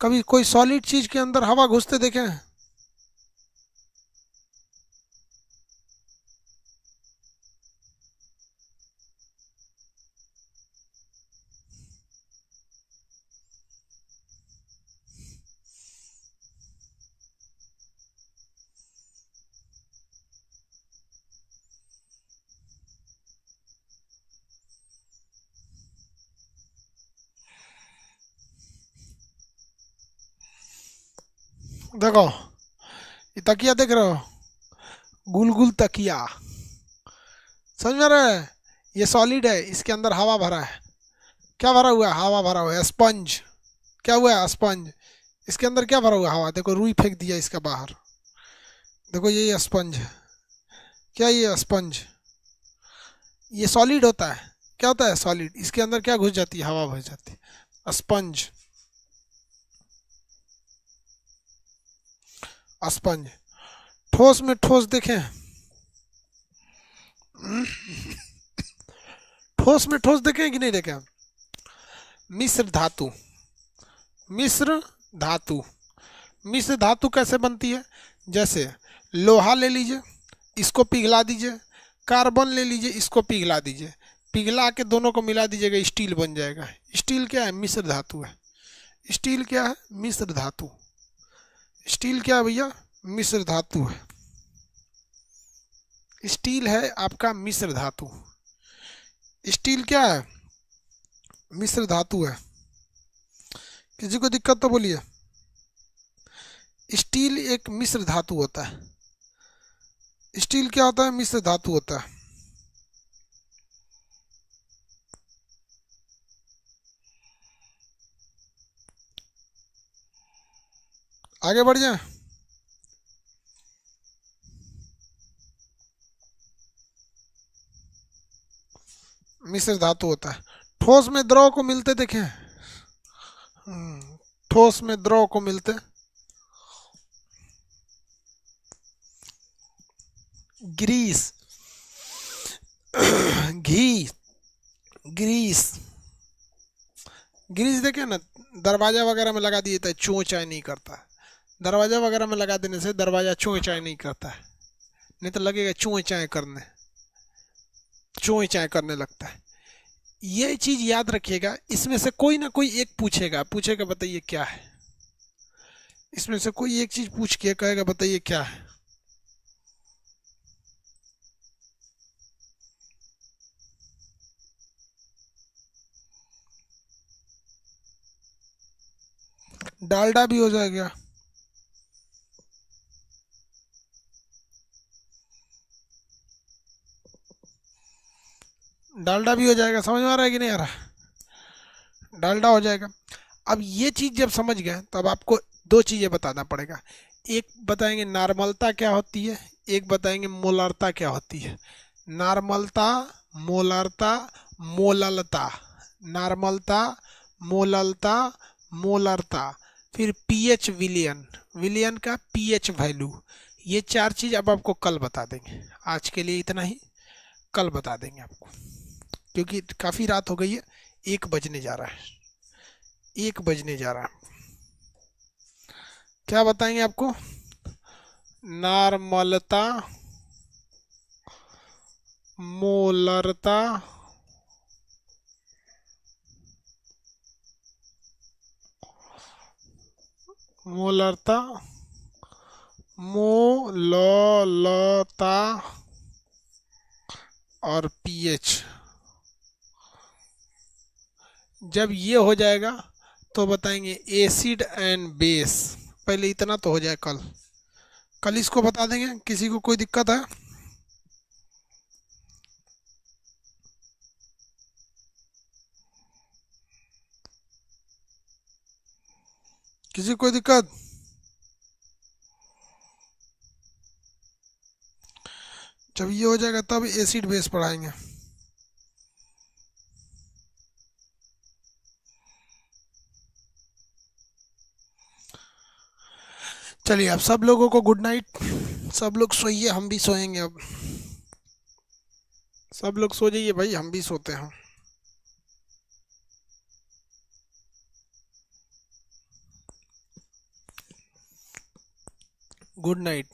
कभी कोई सॉलिड चीज के अंदर हवा घुसते देखे हैं? देखो, ये तकिया देख रहे हो? गुल गुल तकिया, समझ में रहा है? ये सॉलिड है, इसके अंदर हवा भरा है। क्या भरा हुआ है? हवा भरा हुआ है। स्पंज, क्या हुआ है? स्पंज। इसके अंदर क्या भरा हुआ है? हवा। देखो, रुई फेंक दिया इसका बाहर। देखो, ये स्पंज है। क्या ये स्पंज? ये सॉलिड होता है। क्या होता है? सॉलिड। इसके अंदर क्या घुस जाती है? हवा घुस जाती है। Sponge, sponge. ठोस में ठोस देखें? ठोस में ठोस देखें कि नहीं देखें? मिश्र धातु, मिश्र धातु। मिश्र धातु कैसे बनती है? जैसे लोहा ले लीजिए, इसको पिघला दीजिए, कार्बन ले लीजिए, इसको पिघला दीजिए, पिघला के दोनों को मिला दीजिएगा, स्टील बन जाएगा। स्टील क्या है? मिश्र धातु है। स्टील क्या है? मिश्र धातु। स्टील क्या है भैया? मिश्र धातु है। स्टील है आपका मिश्र धातु। स्टील क्या है? मिश्र धातु है। किसी को दिक्कत तो बोलिए। स्टील एक मिश्र धातु होता है। स्टील क्या होता है? मिश्र धातु होता है। आगे बढ़ जाए। मिश्र धातु होता है। ठोस में द्रव को मिलते देखे हैं? ठोस में द्रव को मिलते ग्रीस, घी, ग्रीस, ग्रीस देखे ना, दरवाजा वगैरह में लगा दिए तो चों चाय नहीं करता। दरवाजा वगैरह में लगा देने से दरवाजा चों चाय नहीं करता है, नहीं तो लगेगा चों चाय करने, चों चाय करने लगता है। ये चीज याद रखिएगा। इसमें से कोई ना कोई एक पूछेगा, पूछेगा बताइए क्या है। इसमें से कोई एक चीज पूछ के कहेगा बताइए क्या है। डालडा भी हो जाएगा। डालडा भी हो जाएगा। समझ में आ रहा है कि नहीं आ रहा? डालडा हो जाएगा। अब ये चीज जब समझ गए तब आपको दो चीजें बताना पड़ेगा। एक बताएंगे नॉर्मलता क्या होती है, एक बताएंगे मोलरता क्या होती है। नॉर्मलता, मोलरता, मोललता, नॉर्मलता, मोललता, मोलरता, फिर पीएच विलियन, विलियन का पीएच वैल्यू। ये चार चीज अब आपको कल बता देंगे। आज के लिए इतना ही, कल बता देंगे आपको, क्योंकि काफी रात हो गई है। 1 बजने जा रहा है, 1 बजने जा रहा है। क्या बताएंगे आपको? नॉर्मलता, मोलरता, मोलरता, मोललता और पीएच। जब ये हो जाएगा तो बताएंगे एसिड एंड बेस। पहले इतना तो हो जाए कल, कल इसको बता देंगे। किसी को कोई दिक्कत है? किसी को कोई दिक्कत? जब ये हो जाएगा तब एसिड बेस पढ़ाएंगे। चलिए अब सब लोगों को गुड नाइट। सब लोग सोइए, हम भी सोएंगे अब। सब लोग सो जाइए भाई, हम भी सोते हैं। Good night.